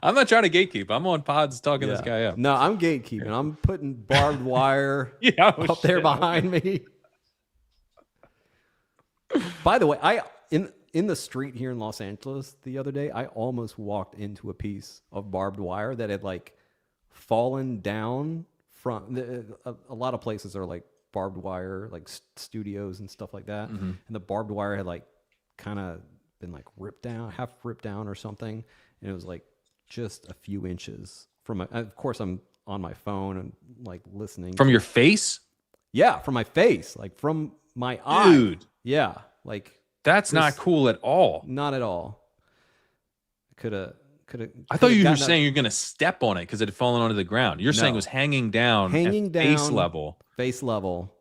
I'm not trying to gatekeep. I'm on pods talking this guy up. No, I'm gatekeeping. I'm putting barbed wire up there behind me. By the way, in the street here in Los Angeles the other day, I almost walked into a piece of barbed wire that had like fallen down from a lot of places are like barbed wire, like studios and stuff like that. Mm-hmm. And the barbed wire had like kind of been like half ripped down or something. And it was like just a few inches from of course I'm on my phone and like listening. From your face? Yeah, from my face, like from my eye. Dude. Yeah, like that's not cool at all. Not at all. Could have. I thought you were saying you're going to step on it because it had fallen onto the ground. You're saying it was hanging down face level. Face level.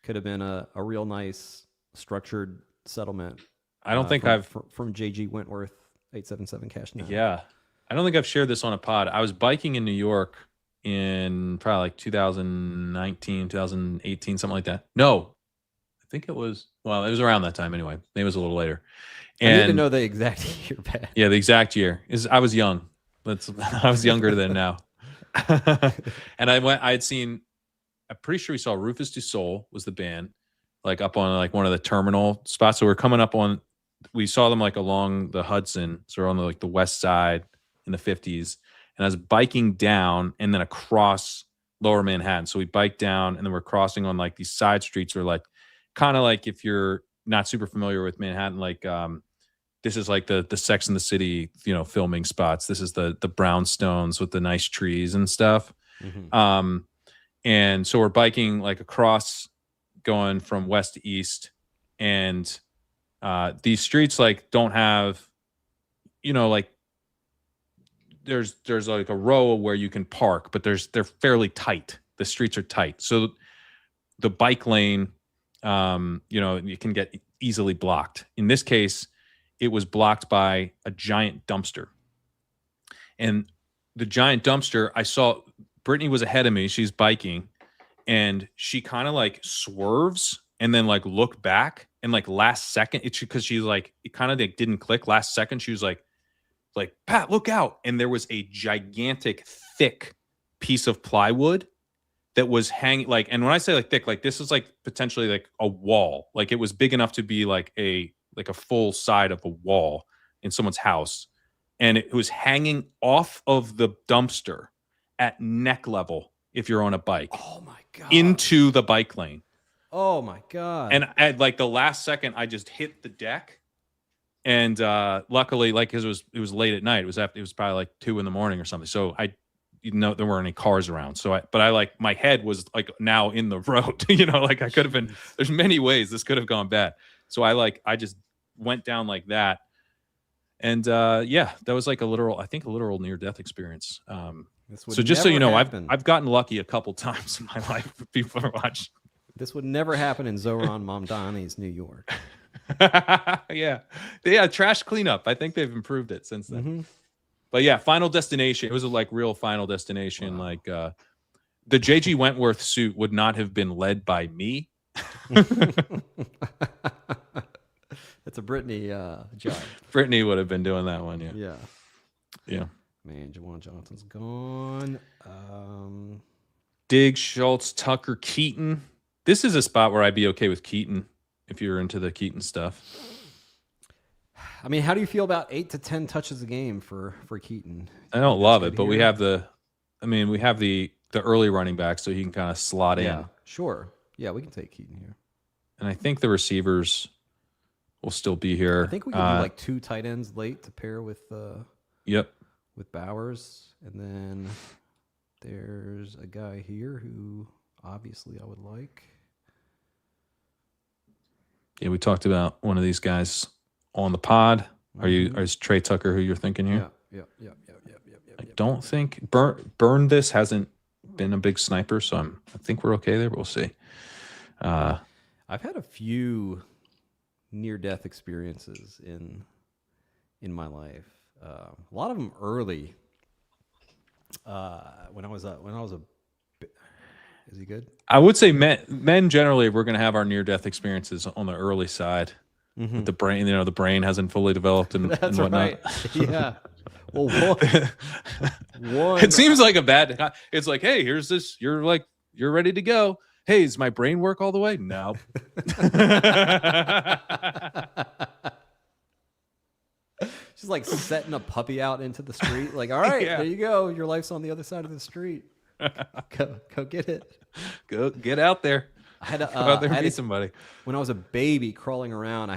Could have been a real nice structured settlement. I don't think from JG Wentworth 877 Cash Now. Yeah. I don't think I've shared this on a pod. I was biking in New York in probably like 2019, 2018, something like that. No, I think it was around that time anyway. Maybe it was a little later. And I need to know the exact year, Pat. Yeah, the exact year. I was young. I was younger than now. And I'm pretty sure we saw Rufus Du Sol was the band, like up on like one of the terminal spots. So we're coming up on, we saw them like along the Hudson. So we're on the west side in the 50s. And I was biking down and then across Lower Manhattan. So we biked down and then we're crossing on like these side streets or like, kind of like if you're not super familiar with Manhattan, like this is like the Sex and the City, filming spots. This is the brownstones with the nice trees and stuff. Mm-hmm. And so we're biking like across, going from west to east, and these streets like don't have, like there's like a row where you can park, but they're fairly tight. The streets are tight, so the bike lane, you can get easily blocked. In this case, it was blocked by a giant dumpster. And the giant dumpster, I saw Brittany was ahead of me. She's biking and she kind of like swerves and then like look back and like last second, it's because she's like, it kind of like didn't click. Last second, she was like, Pat, look out. And there was a gigantic, thick piece of plywood that was hanging like, and when I say like thick, like this is like potentially like a wall. Like it was big enough to be like a full side of a wall in someone's house. And it was hanging off of the dumpster at neck level if you're on a bike. Oh my God. Into the bike lane. Oh my God. And at like the last second, I just hit the deck. And luckily, like, because it was late at night. It was probably like 2 a.m. or something. So there weren't any cars around. So I like my head was like now in the road, like I could have been, there's many ways this could have gone bad. So I just went down like that. And that was like a literal near death experience. So just so you know, I've gotten lucky a couple times in my life with people who watch. This would never happen in Zoran Mamdani's New York. Yeah. Trash cleanup. I think they've improved it since then. Mm-hmm. But yeah, Final Destination. It was a like real Final Destination. Wow. Like the JG Wentworth suit would not have been led by me. That's a Brittany job. Brittany would have been doing that one. Yeah. Yeah. Yeah. Man, Jawan Johnson's gone. Diggs, Schultz, Tucker, Keaton. This is a spot where I'd be okay with Keaton if you're into the Keaton stuff. I mean, how do you feel about 8 to 10 touches a game for Keaton? I don't love it, but we have the early running back, so he can kind of slot in. Sure. Yeah, we can take Keaton here. And I think the receivers will still be here. I think we can do like 2 tight ends late to pair with with Bowers. And then there's a guy here who obviously I would like. Yeah, we talked about one of these guys on the pod. Is Trey Tucker who you're thinking here? Yeah. I don't think Burn this hasn't been a big sniper, so I think we're okay there, but we'll see. I've had a few near-death experiences in my life. A lot of them early. When I was a, is he good? I would say men generally we're going to have our near-death experiences on the early side. With the brain, the brain hasn't fully developed and whatnot. Right. Yeah. Well, one. It seems like a bad. It's like, hey, here's this. You're ready to go. Hey, does my brain work all the way? No. She's like setting a puppy out into the street. Like, all right, There you go. Your life's on the other side of the street. Go get it. Go get out there. I had to go out there and meet somebody. When I was a baby crawling around,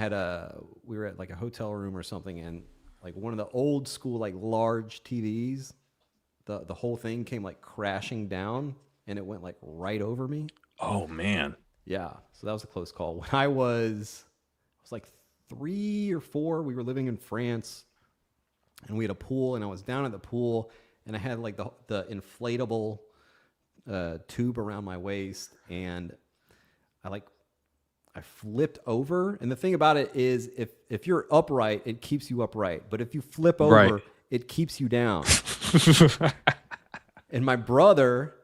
we were at like a hotel room or something, and like one of the old school like large TVs, the whole thing came like crashing down, and it went like right over me. Oh man. Yeah, so that was a close call. When I was like 3 or 4, we were living in France, and we had a pool, and I was down at the pool, and I had like the inflatable tube around my waist, and I flipped over. And the thing about it is if you're upright, it keeps you upright. But if you flip over, it keeps you down. And my brother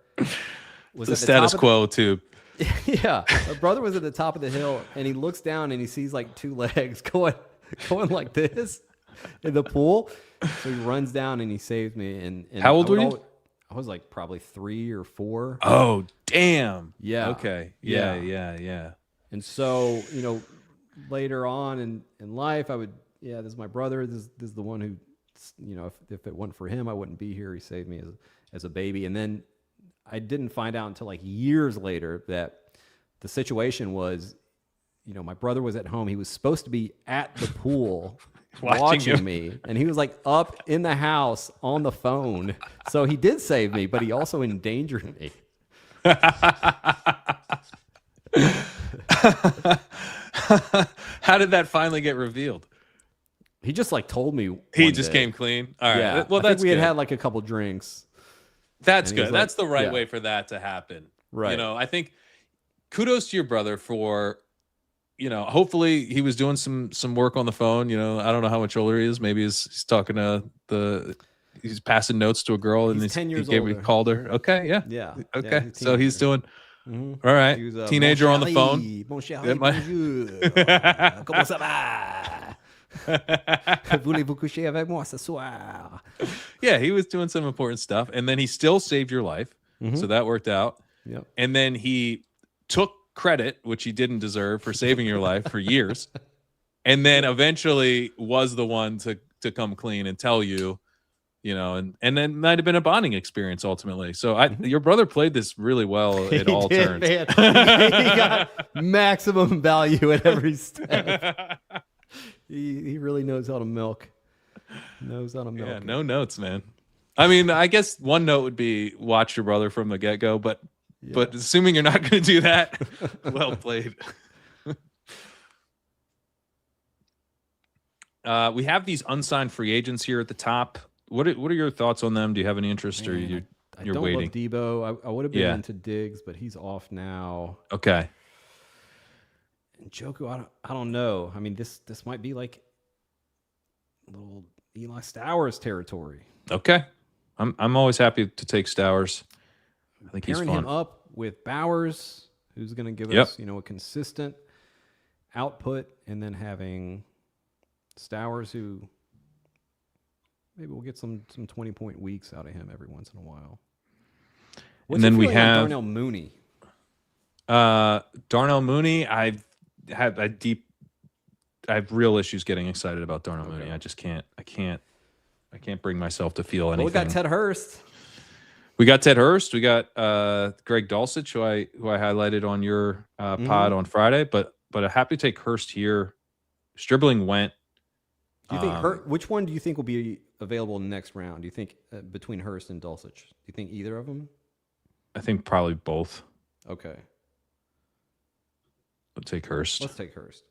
was the status quo tube. Yeah. My brother was at the top of the hill, and he looks down and he sees like 2 legs going like this in the pool. So he runs down and he saves me. And how old were you? I was like probably 3 or 4. Oh, damn. Yeah. Okay. Yeah. And so, later on in life, this is my brother. This is the one who, if it weren't for him, I wouldn't be here. He saved me as a baby. And then I didn't find out until like years later that the situation was, my brother was at home. He was supposed to be at the pool watching me, and he was like up in the house on the phone. So he did save me, but he also endangered me. How did that finally get revealed? He just like told me. He just came clean. All right. Yeah. Well, we had like a couple drinks. That's good. That's the right way for that to happen. Right. I think kudos to your brother for, hopefully he was doing some work on the phone. I don't know how much older he is. Maybe he's talking to he's passing notes to a girl, and he's 10 years older. He called her. Okay. Yeah. Yeah. Okay. Yeah, so he's doing. Mm-hmm. All right. Was, teenager on the phone. Mon chéri, bonjour. Comment ça va? Voulez-vous coucher avec moi ce soir? Yeah, he was doing some important stuff, and then he still saved your life, so that worked out. Yep. And then he took credit, which he didn't deserve, for saving your life for years, and then eventually was the one to come clean and tell you, and then might have been a bonding experience ultimately. So your brother played this really well at all turns. Man. He got maximum value at every step. He really knows how to milk. Yeah, no notes, man. I mean, I guess one note would be watch your brother from the get-go, but assuming you're not going to do that, well played. We have these unsigned free agents here at the top. What are your thoughts on them? Do you have any interest, or you're don't waiting? Love Debo. I would have been into Diggs, but he's off now. Okay. And Joku, I don't know. I mean, this might be like little Eli Stowers territory. Okay. I'm always happy to take Stowers. I think he's fun. Pairing him up with Bowers, who's going to give us, a consistent output, and then having Stowers, who maybe we'll get some 20-point weeks out of him every once in a while. What's and then we on have Darnell Mooney. Darnell Mooney. I have real issues getting excited about Darnell Mooney. I just can't. I can't bring myself to feel anything. Well, we got Ted Hurst. We got Greg Dulcich, who I highlighted on your pod on Friday. But I'm happy to take Hurst here. Stribling went. Do you think which one do you think will be available in the next round? Do you think between Hurst and Dulcich? Do you think either of them? I think probably both. Okay. Let's take Hurst. Let's take Hurst.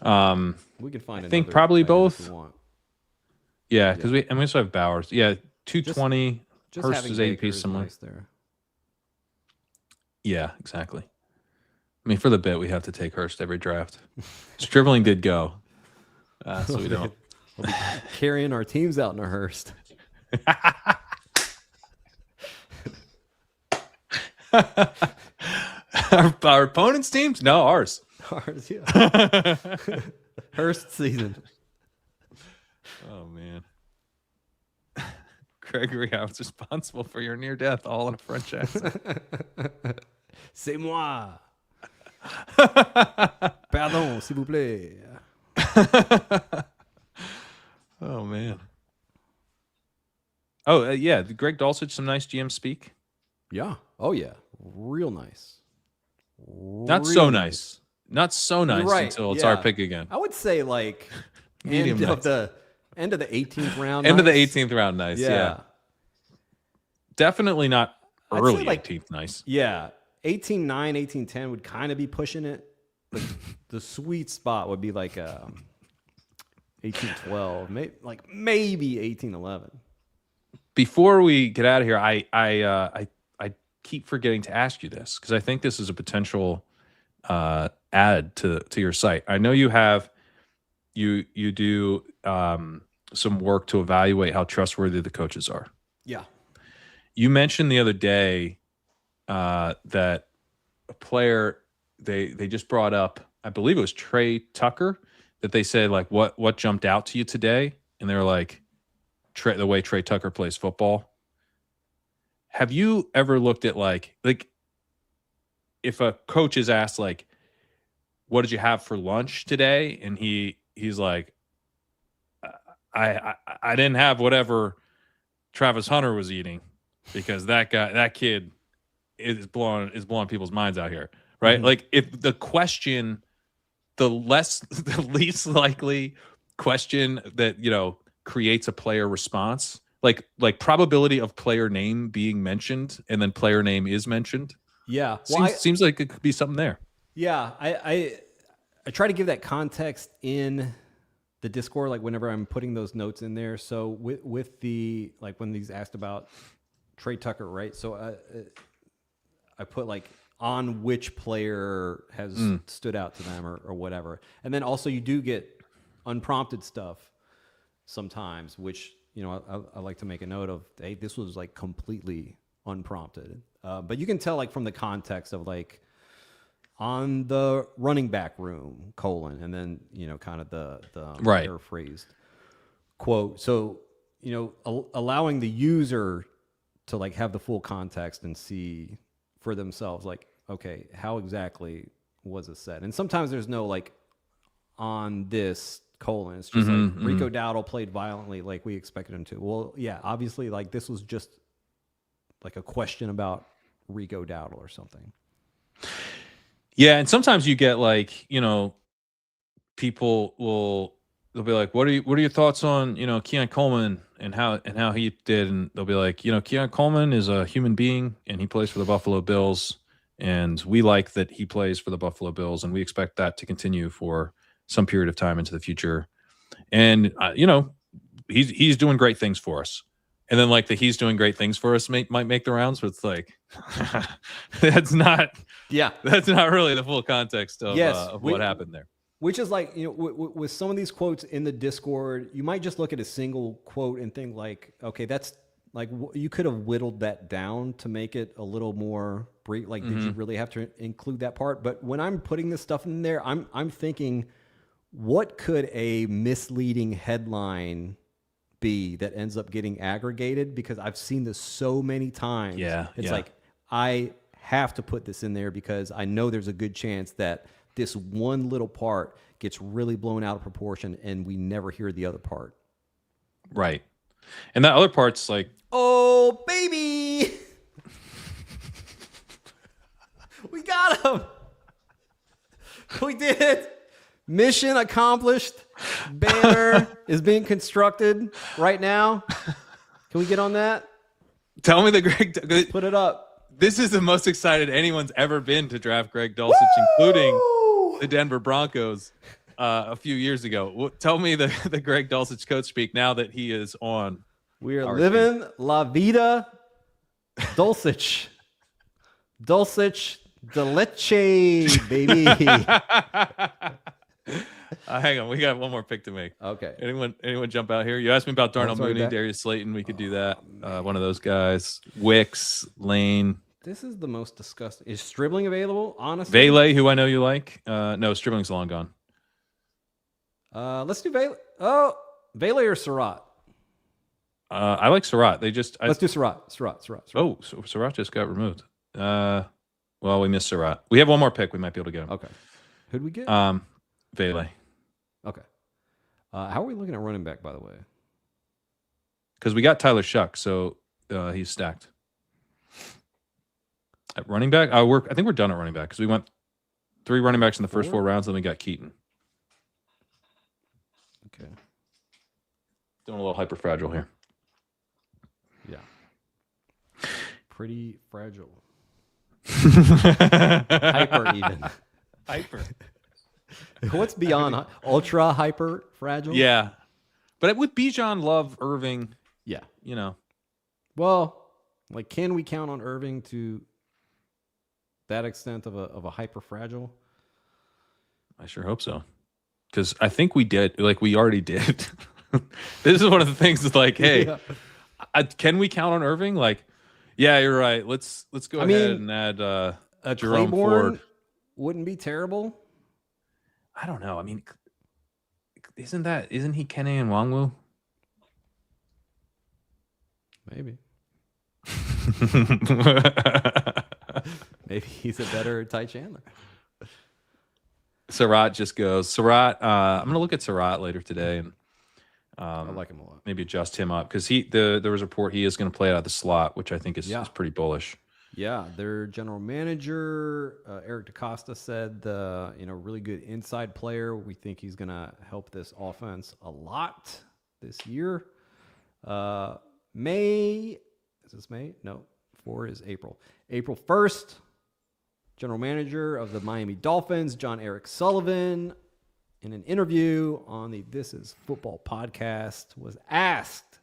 We can find. I think probably both. If we want. Yeah, because we also have Bowers. Yeah, 220. Just Hurst is ADP somewhere. Nice there. Yeah, exactly. I mean, for the bit, we have to take Hurst every draft. Stribling did go, so we don't. We'll be carrying our teams out in a Hurst. Our opponents' teams? No, ours. Ours, yeah. Hurst season. Oh, man. Gregory, I was responsible for your near death, all in a French accent. C'est moi. Pardon, s'il vous plaît. Oh, man. Oh, yeah. Greg Dulcich, some nice GM speak. Yeah. Oh, yeah. Real nice. Not so nice. Not so nice until it's our pick again. I would say like Medium end of the 18th round. End of the 18th round, nice. Yeah. Definitely not early like, 18th, nice. Yeah. 18-9, 18-10 would kind of be pushing it. But the sweet spot would be like 18-12, maybe 18-11. Before we get out of here, I keep forgetting to ask you this because I think this is a potential add to your site. I know you have you do some work to evaluate how trustworthy the coaches are. Yeah. You mentioned the other day that a player they just brought up, I believe it was Trey Tucker, that they said like what jumped out to you today, and they were like the way Trey Tucker plays football. Have you ever looked at like if a coach is asked like, what did you have for lunch today? And he's like, I didn't have whatever Travis Hunter was eating because that kid is blowing people's minds out here. Right. Mm-hmm. Like if the question, the least likely question that, creates a player response, like probability of player name being mentioned and then player name is mentioned. Yeah. Seems like it could be something there. Yeah. I try to give that context in the Discord, like whenever I'm putting those notes in there. So with the, like when these asked about Trey Tucker, right? So I put like on which player has stood out to them or whatever. And then also you do get unprompted stuff sometimes, which, I like to make a note of, hey, this was like completely unprompted. But you can tell like from the context of like on the running back room, and then, kind of the right. paraphrased quote. So, allowing the user to like have the full context and see for themselves, like, okay, how exactly was it said? And sometimes there's no like on this : it's just like Rico Dowdle played violently like we expected him to. Well, yeah, obviously like this was just like a question about Rico Dowdle or something. Yeah, and sometimes you get like, people they'll be like, what are your thoughts on, Keon Coleman and how he did? And they'll be like, Keon Coleman is a human being and he plays for the Buffalo Bills, and we like that he plays for the Buffalo Bills, and we expect that to continue for some period of time into the future. And he's doing great things for us. And then like the he's doing great things for us might make the rounds, but it's like that's not really the full context of what happened there. Which is like, with some of these quotes in the Discord, you might just look at a single quote and think like, okay, that's like, you could have whittled that down to make it a little more brief. Like, did you really have to include that part? But when I'm putting this stuff in there, I'm thinking, What could a misleading headline be that ends up getting aggregated? Because I've seen this so many times. Yeah. It's like, I have to put this in there because I know there's a good chance that this one little part gets really blown out of proportion and we never hear the other part. Right. And that other part's like, oh, baby. We got him. We did. Mission accomplished. Banner is being constructed right now. Can we get on that? tell me the Greg. Put it up. This is the most excited anyone's ever been to draft Greg Dulcich, including the Denver Broncos a few years ago. Tell me the Greg Dulcich coach speak now that he is on. We are living team. La Vida Dulcich. Dulcich de leche, baby. Hang on, we got one more pick to make. Okay. Anyone jump out here? You asked me about Darnell Mooney, Darius Slayton. We could do that. One of those guys. Wicks, Lane. This is the most disgusting. Is Stribling available? Honestly, Vele, who I know you like. No, Stribling's long gone. Let's do Vele. Oh, Vele or Surratt? I like Surratt. Let's do Surratt. Oh, so Surratt just got removed. Well, we missed Surratt. We have one more pick. We might be able to get him. Okay. Who'd we get? Vele. Okay. How are we looking at running back, by the way? Because we got Tyler Shuck, so he's stacked. At running back, I think we're done at running back because we went 3 running backs in the first 4 rounds, then we got Keaton. Okay. Doing a little hyper fragile here. Yeah. Pretty fragile. Hyper even. Hyper. What's beyond ultra hyper fragile? Yeah. But with Bijan, Love, Irving, yeah, Well, like, can we count on Irving to that extent of a hyper fragile? I sure hope so. Because I think we did, like we already did. This is one of the things that's like, hey, can we count on Irving? Like, yeah, you're right. Let's go ahead and add Jerome Ford. Wouldn't be terrible. I don't know. I mean, isn't he Kenny and Nwangwu? Maybe. Maybe he's a better Ty Chandler. Surratt just goes. Surratt, I'm going to look at Surratt later today and I like him a lot. Maybe adjust him up because there was a report he is going to play out of the slot, which I think is pretty bullish. Yeah, their general manager Eric DaCosta said really good inside player. We think he's going to help this offense a lot this year. May is this May? No, 4 is April. April 1st. General manager of the Miami Dolphins, John Eric Sullivan, in an interview on the This Is Football podcast, was asked,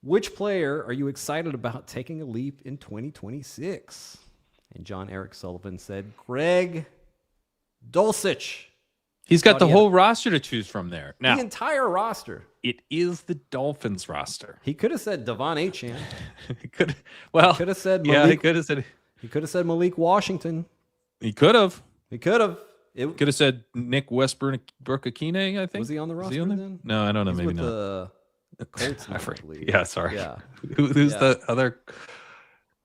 which player are you excited about taking a leap in 2026? And John Eric Sullivan said, Greg Dulcich. He's got the whole roster to choose from there. Now, the entire roster. It is the Dolphins roster. He could have said Devon Achane. He could have said Malik. Yeah, he could have said. He could have said Malik Washington. He could have. He could have. Could have said Nick Westbrook-Akine, I think. Was he on the roster then? No, I don't know. Maybe with not. The Colts. Yeah, sorry. Yeah. Who's the other?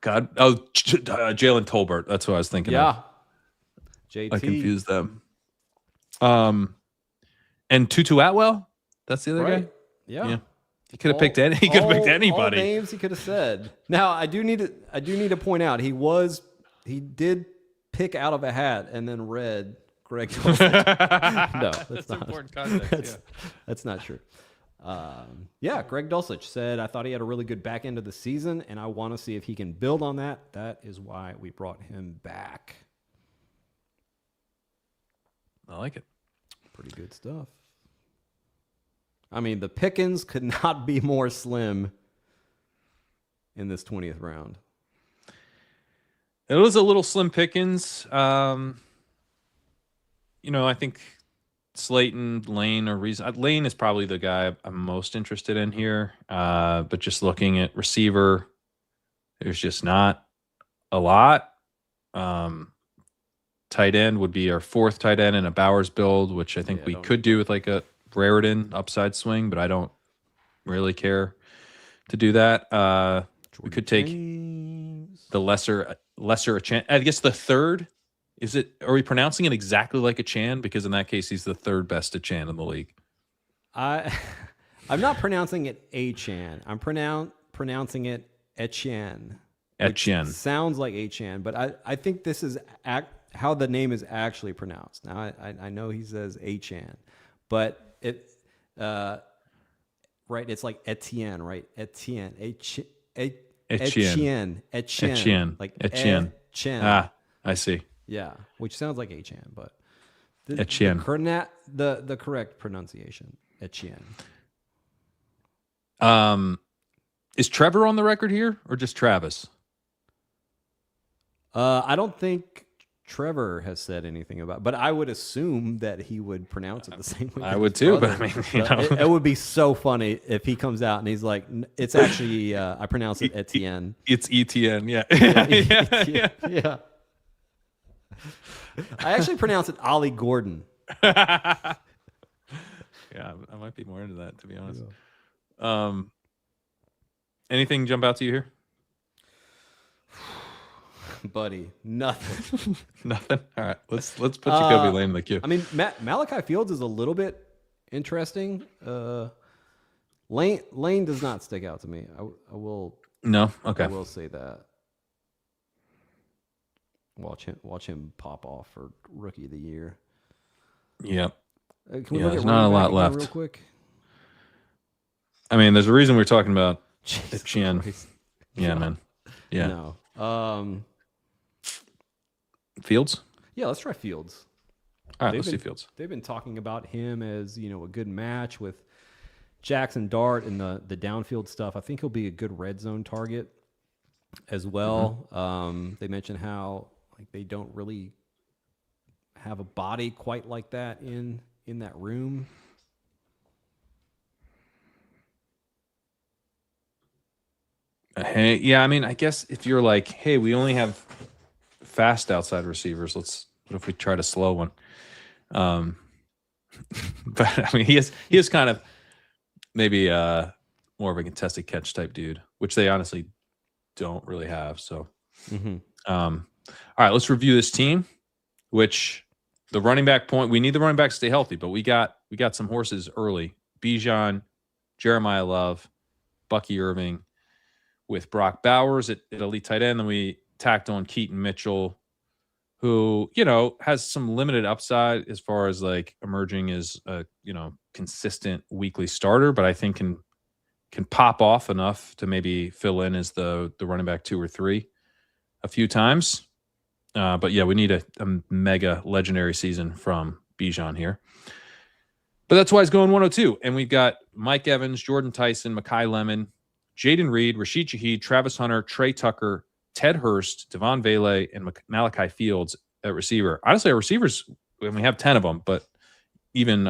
God. Oh, Jalen Tolbert. That's what I was thinking of. JT. I confused them. And Tutu Atwell. That's the other guy. Yeah. He could have picked any. He could have picked anybody. All names he could have said. Now I do need to point out he did pick out of a hat and then read Greg. No, that's not important context. That's not true. Greg Dulcich said, I thought he had a really good back end of the season, and I want to see if he can build on that. That is why we brought him back. I like it. Pretty good stuff. I mean, the Pickens could not be more slim in this 20th round. It was a little slim pickings. I think Slayton, Lane, or reason. Lane is probably the guy I'm most interested in here. But just looking at receiver, there's just not a lot. Tight tight end would be our fourth tight end in a Bowers build, which I think we could do with like a Raritan upside swing, but I don't really care to do that. We could take the lesser Achan. I guess the third. Is it? Are we pronouncing it exactly like Achan? Because in that case, he's the third best Achan in the league. I'm not pronouncing it Achan. I'm pronouncing it Etienne. Etienne sounds like Achan, but I think this is how the name is actually pronounced. Now I know he says Achan, but it right. It's like Etienne, right? Etienne. Etienne. Like Etienne. Ah, I see. Yeah, which sounds like Achan, but Etienne. The correct pronunciation, Etienne. Is Trevor on the record here or just Travis? I don't think Trevor has said anything about, but I would assume that he would pronounce it the same way. I would too, but I mean, it would be so funny if he comes out and he's like, "It's actually I pronounce it Etienne." It's Etienne, yeah. Yeah. I actually pronounce it Ollie Gordon. Yeah, I might be more into that, to be honest. Yeah. Anything jump out to you here? Buddy, nothing. Nothing. All right, let's put Jacoby Lane in the queue. I mean, Malachi Fields is a little bit interesting. Lane does not stick out to me. I will. No. Okay. I will say that. Watch him pop off for Rookie of the Year. Yep. Can we look there's at not a lot left. Real quick. I mean, there's a reason we're talking about Etienne. Yeah, man. Yeah. No. Fields? Yeah, let's try Fields. All right, let's see Fields. They've been talking about him as, a good match with Jackson Dart and the downfield stuff. I think he'll be a good red zone target as well. Mm-hmm. They mentioned how they don't really have a body quite like that in that room. Hey, yeah, I mean, I guess if you're like, hey, we only have fast outside receivers, what if we try to slow one? But I mean, he is kind of maybe more of a contested catch type dude, which they honestly don't really have. So, all right, let's review this team. Which the running back point, we need the running back to stay healthy, but we got some horses early. Bijan, Jeremiah Love, Bucky Irving, with Brock Bowers at elite tight end. Then we tacked on Keaton Mitchell, who, has some limited upside as far as like emerging as a, consistent weekly starter, but I think can pop off enough to maybe fill in as the running back 2 or 3 a few times. But yeah, we need a mega legendary season from Bijan here. But that's why he's going 102. And we've got Mike Evans, Jordan Tyson, Mekhi Lemon, Jaden Reed, Rashid Shaheed, Travis Hunter, Trey Tucker, Ted Hurst, Devon Vele, and Malachi Fields at receiver. Honestly, our receivers, we have 10 of them, but even,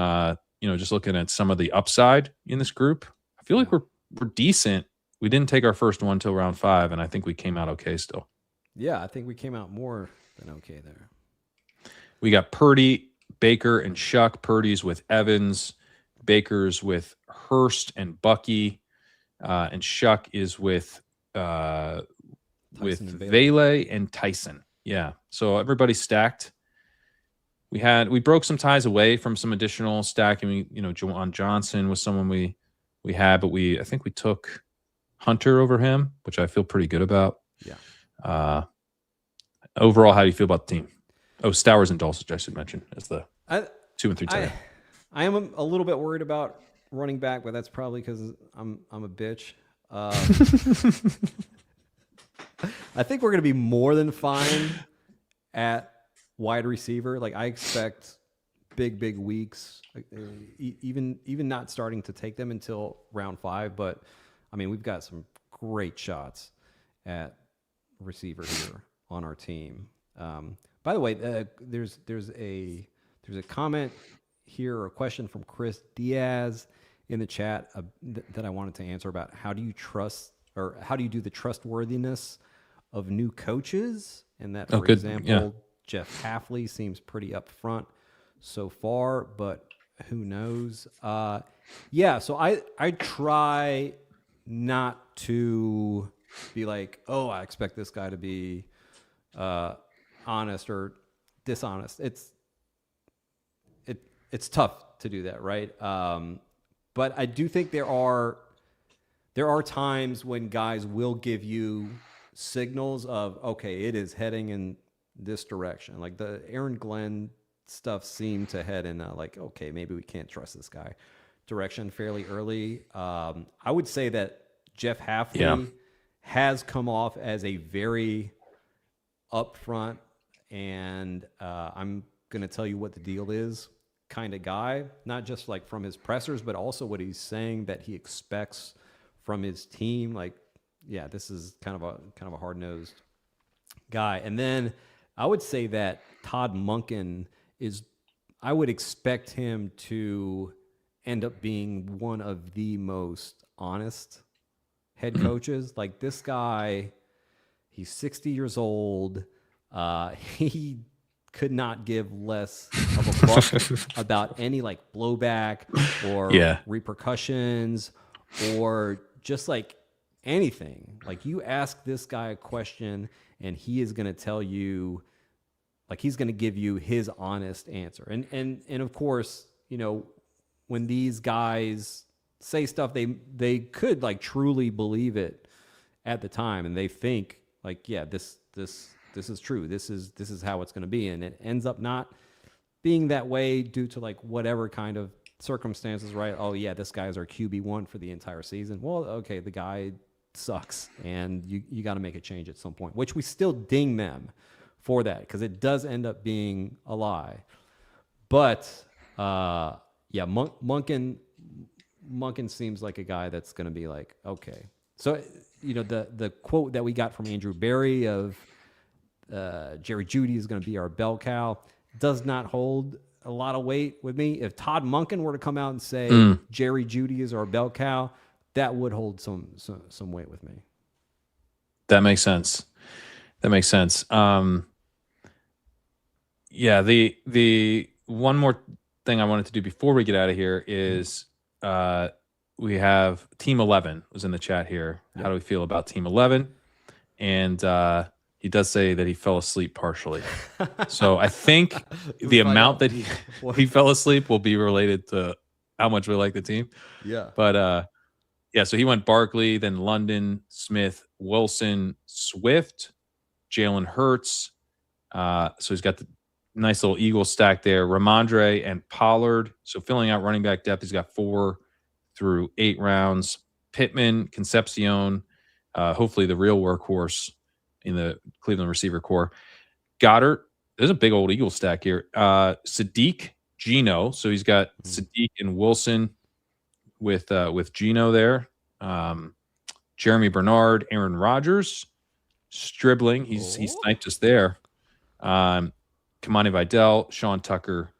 just looking at some of the upside in this group, I feel like we're decent. We didn't take our first one till round 5, and I think we came out okay still. Yeah, I think we came out more than okay there. We got Purdy, Baker, and Shuck. Purdy's with Evans. Baker's with Hurst and Bucky. And Shuck is with Vele and Tyson. Yeah. So everybody's stacked. We broke some ties away from some additional stacking. Juwan Johnson was someone we had, but I think we took Hunter over him, which I feel pretty good about. Yeah. Overall, how do you feel about the team? Oh, Stowers and Dulcich, I should mention, as the 2 and 3 tight end. I am a little bit worried about running back, but that's probably because I'm a bitch. I think we're going to be more than fine at wide receiver. Like, I expect big weeks, even not starting to take them until round 5. But I mean, we've got some great shots at receiver here on our team. By the way, there's a comment here, or a question from Chris Diaz in the chat that I wanted to answer about how do you do the trustworthiness of new coaches, and that, for example, Jeff Hafley seems pretty up front so far, but who knows? So I try not to be like, oh, I expect this guy to be honest or dishonest. It's tough to do that, right? But I do think there are times when guys will give you signals of, okay, it is heading in this direction. Like the Aaron Glenn stuff seemed to head in like, okay, maybe we can't trust this guy direction fairly early. I would say that Jeff Hafley has come off as a very upfront and I'm going to tell you what the deal is kind of guy, not just like from his pressers, but also what he's saying that he expects from his team. Like, yeah, this is kind of a hard-nosed guy. And then I would say that Todd Monken I would expect him to end up being one of the most honest head coaches. Like this guy, he's 60 years old. He could not give less of a fuck about any like blowback or repercussions or just like anything. Like you ask this guy a question and he is going to tell you, like he's going to give you his honest answer. And of course, you know, when these guys say stuff, they could like truly believe it at the time. And they think like, yeah, this is true. This is how it's going to be. And it ends up not being that way due to like whatever kind of circumstances, right? Oh yeah, this guy's our QB1 for the entire season. Well, okay, the guy sucks and you got to make a change at some point, which we still ding them for that because it does end up being a lie. But Monken seems like a guy that's going to be like, okay. So, you know, the quote that we got from Andrew Berry of Jerry Jeudy is going to be our bell cow does not hold a lot of weight with me. If Todd Monken were to come out and say Jerry Jeudy is our bell cow, that would hold some weight with me. That makes sense. The one more thing I wanted to do before we get out of here is we have Team 11 was in the chat here. Yep. How do we feel about Team 11? And he does say that he fell asleep partially. So I think the amount that he fell asleep will be related to how much we like the team. Yeah. But so he went Barkley, then London, Smith, Wilson, Swift, Jalen Hurts. So he's got the nice little Eagle stack there. Ramondre and Pollard. So filling out running back depth, he's got 4 through 8 rounds. Pittman, Concepcion, hopefully the real workhorse in the Cleveland receiver core. Goddard, there's a big old Eagle stack here. Sadiq, Geno. So he's got Sadiq and Wilson with Geno there. Jeremy Bernard, Aaron Rodgers, Stribling. He sniped us there. Kamani Vidal, Sean Tucker,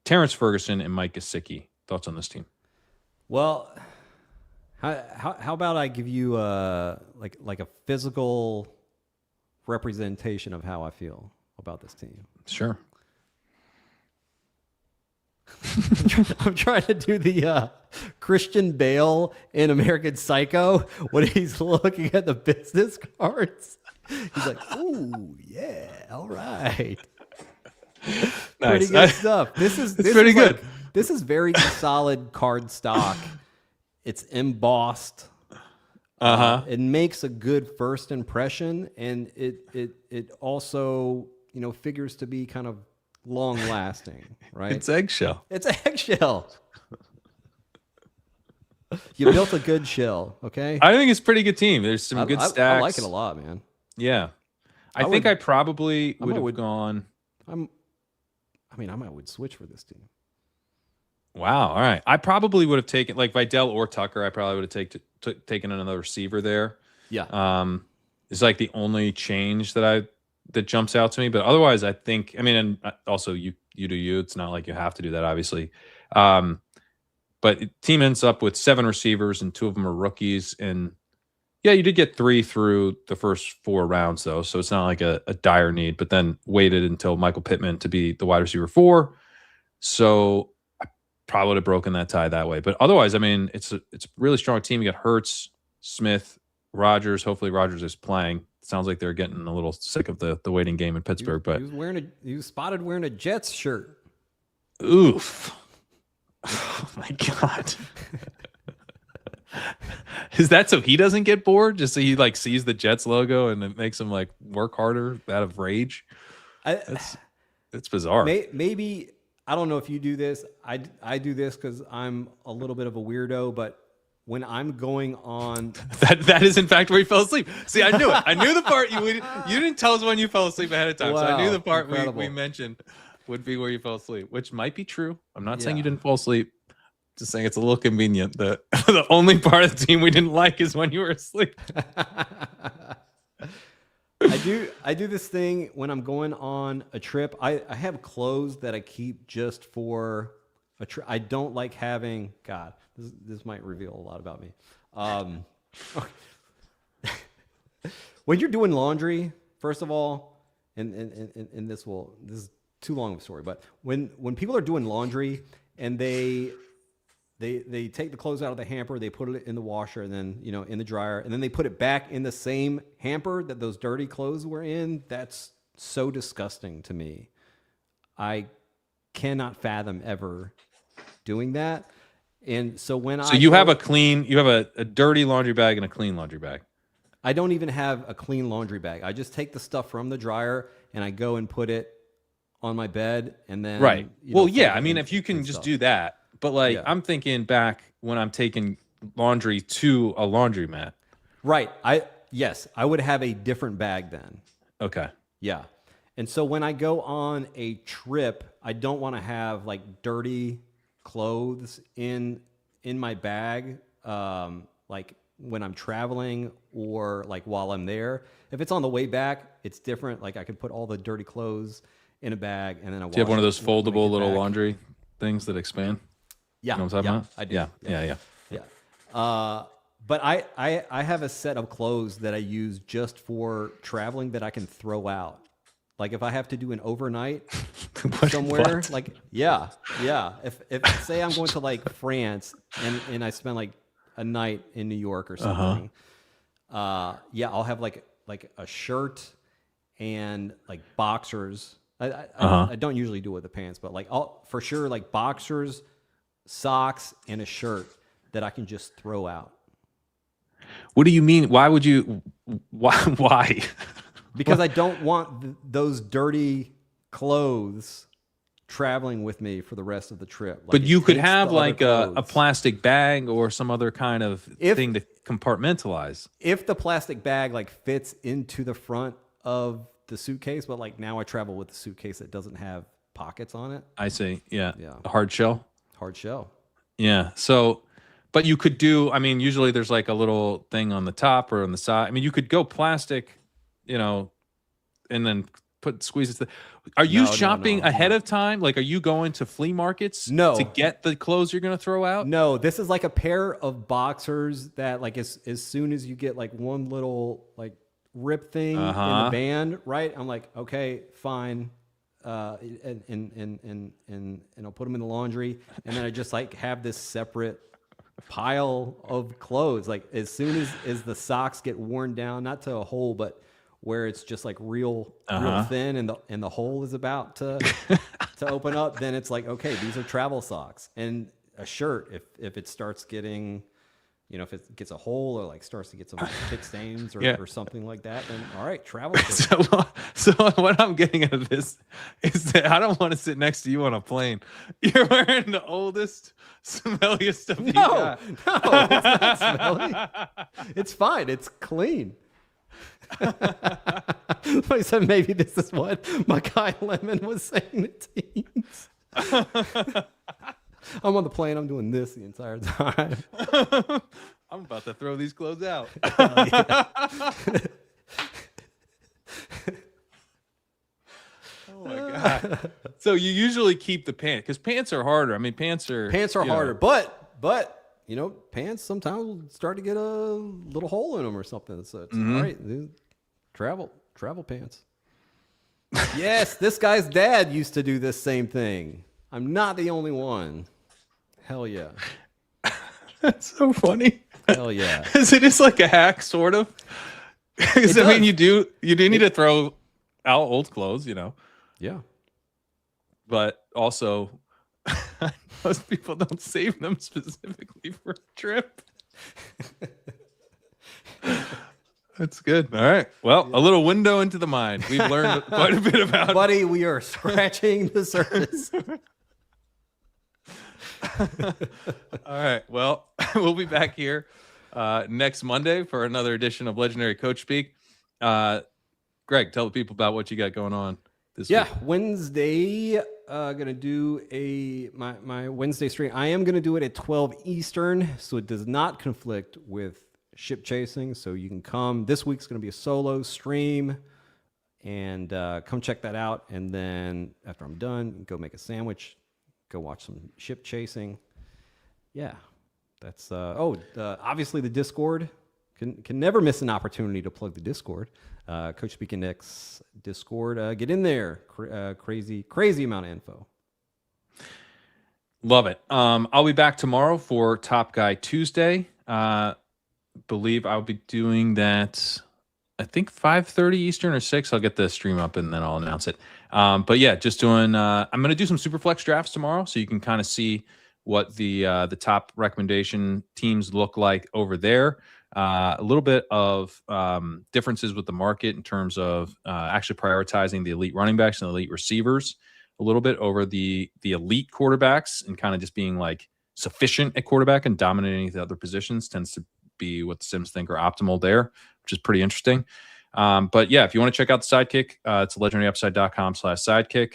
Terrence Ferguson, and Mike Gesicki. Thoughts on this team? Well, how about I give you like a physical representation of how I feel about this team? Sure. I'm trying to do the Christian Bale in American Psycho when he's looking at the business cards. He's like, "Ooh, yeah, all right." Nice. Pretty good stuff. This is pretty good. This is very solid card stock. It's embossed. It makes a good first impression, and it also, you know, figures to be kind of long lasting, right? It's eggshell. It's eggshell. You built a good shell, okay? I think it's a pretty good team. There's some good stacks. I like it a lot, man. Yeah. I think I probably would have gone. I would switch for this team. Wow. All right. I probably would have taken like Vidal or Tucker. I probably would have taken another receiver there. Yeah. It's like the only change that jumps out to me. But otherwise, I think, and also you do you. It's not like you have to do that, obviously. But the team ends up with 7 receivers and 2 of them are rookies. And, Yeah, you did get 3 through the first 4 rounds, though, so it's not like a dire need, but then waited until Michael Pittman to be the wide receiver 4. So I probably would have broken that tie that way. But otherwise, I mean, it's a really strong team. You got Hurts, Smith, Rodgers. Hopefully Rodgers is playing. Sounds like they're getting a little sick of the waiting game in Pittsburgh. But he was spotted wearing a Jets shirt. Oof. Oh my God. Is that so he doesn't get bored? Just so he like sees the Jets logo and it makes him like work harder out of rage? It's bizarre. Maybe, I don't know if you do this. I do this because I'm a little bit of a weirdo, but when I'm going on that is in fact where you fell asleep. See, I knew it. I knew the part you didn't tell us when you fell asleep ahead of time. Wow, so I knew the part we incredible. mentioned would be where you fell asleep, which might be true. I'm not saying you didn't fall asleep. Just saying it's a little convenient. The only part of the team we didn't like is when you were asleep. I do this thing when I'm going on a trip. I have clothes that I keep just for a trip. I don't like having, God, this might reveal a lot about me. When you're doing laundry, first of all, and this is too long of a story, but when people are doing laundry and they take the clothes out of the hamper, they put it in the washer, and then in the dryer, and then they put it back in the same hamper that those dirty clothes were in. That's so disgusting to me. I cannot fathom ever doing that. And so you have a dirty laundry bag and a clean laundry bag. I don't even have a clean laundry bag. I just take the stuff from the dryer and I go and put it on my bed, and then right. Well, yeah. I mean, if you can just do that. But like, I'm thinking back when I'm taking laundry to a laundromat. Right. I would have a different bag then. Okay. Yeah. And so when I go on a trip, I don't want to have like dirty clothes in my bag, like when I'm traveling or like while I'm there. If it's on the way back, it's different. Like I could put all the dirty clothes in a bag and then I wash. Do you have one of those foldable little laundry things that expand? Yeah, you know what I'm talking about? I do. Yeah. But I have a set of clothes that I use just for traveling that I can throw out. Like if I have to do an overnight somewhere, like yeah. If say I'm going to like France and I spend like a night in New York or something, I'll have like a shirt and like boxers. I don't usually do it with the pants, but like for sure like boxers, socks, and a shirt that I can just throw out. What do you mean? Why would you? Why? Because I don't want those dirty clothes traveling with me for the rest of the trip. Like but you could have like a plastic bag or some other kind of thing to compartmentalize. If the plastic bag like fits into the front of the suitcase, but like now I travel with a suitcase that doesn't have pockets on it. I see. Yeah. A hard shell. Hard shell. Yeah. So, but you could do, I mean, usually there's like a little thing on the top or on the side. I mean, you could go plastic, and then squeeze it. Are you shopping ahead of time? Like, are you going to flea markets to get the clothes you're going to throw out? No, this is like a pair of boxers that like as soon as you get like one little like rip thing in the band, right? I'm like, okay, fine. And I'll put them in the laundry, and then I just like have this separate pile of clothes. Like as soon as the socks get worn down, not to a hole, but where it's just like real thin, and the hole is about to open up, then it's like, okay, these are travel socks. And a shirt, if it starts getting, if it gets a hole or like starts to get some kick stains or something like that, then all right, travel shirt. So what I'm getting out of this is that I don't want to sit next to you on a plane. You're wearing the oldest, smelliest stuff you got. No, it's not smelly. It's fine. It's clean. I said maybe this is what Makai Lemon was saying to teens. I'm on the plane. I'm doing this the entire time. I'm about to throw these clothes out. Oh my God. So you usually keep the pants because pants are harder. I mean, pants are harder, but pants sometimes will start to get a little hole in them or something. So it's Mm-hmm. all right. Dude, travel pants. Yes, this guy's dad used to do this same thing. I'm not the only one. Hell yeah. That's so funny. Hell yeah. Because it is like a hack, sort of. Because I mean, you do need to throw out old clothes, Yeah. but also most people don't save them specifically for a trip. That's good. All right. Well, a little window into the mind. We've learned quite a bit about it. Buddy, we are scratching the surface. All right. Well, we'll be back here next Monday for another edition of Legendary Coach Speak. Greg, tell the people about what you got going on this week. Wednesday, gonna do my Wednesday stream. I am gonna do it at 12 Eastern, so it does not conflict with ship chasing. So you can come. This week's gonna be a solo stream, and come check that out. And then after I'm done, go make a sandwich, go watch some ship chasing. Yeah, that's obviously the Discord. Can never miss an opportunity to plug the Discord. Coachspeak Index Discord. Get in there. Crazy amount of info. Love it. I'll be back tomorrow for Top Guy Tuesday. Believe I'll be doing that, I think 5:30 Eastern or 6. I'll get the stream up and then I'll announce it. But yeah, just doing I'm going to do some Superflex drafts tomorrow, so you can kind of see what the top recommendation teams look like over there. A little bit of differences with the market in terms of actually prioritizing the elite running backs and elite receivers a little bit over the elite quarterbacks, and kind of just being like sufficient at quarterback and dominating the other positions tends to be what the Sims think are optimal there, which is pretty interesting. But yeah, if you want to check out the Sidekick, it's legendaryupside.com/sidekick.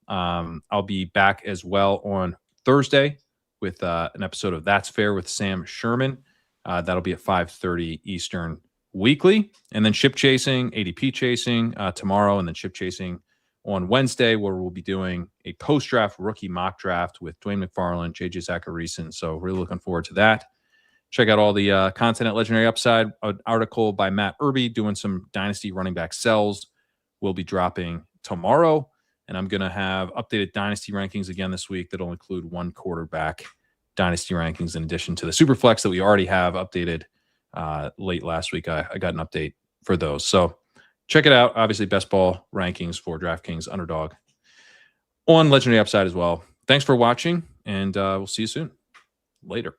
I'll be back as well on Thursday with an episode of That's Fair with Sam Sherman. That'll be at 5:30 Eastern weekly. And then ship chasing, ADP chasing tomorrow, and then ship chasing on Wednesday, where we'll be doing a post-draft rookie mock draft with Dwayne McFarland, JJ Zachariason. So really looking forward to that. Check out all the content at Legendary Upside. An article by Matt Irby doing some dynasty running back sells will be dropping tomorrow. And I'm going to have updated dynasty rankings again this week that'll include one quarterback dynasty rankings in addition to the Superflex that we already have updated late last week. I got an update for those. So check it out. Obviously, best ball rankings for DraftKings Underdog on Legendary Upside as well. Thanks for watching, and we'll see you soon. Later.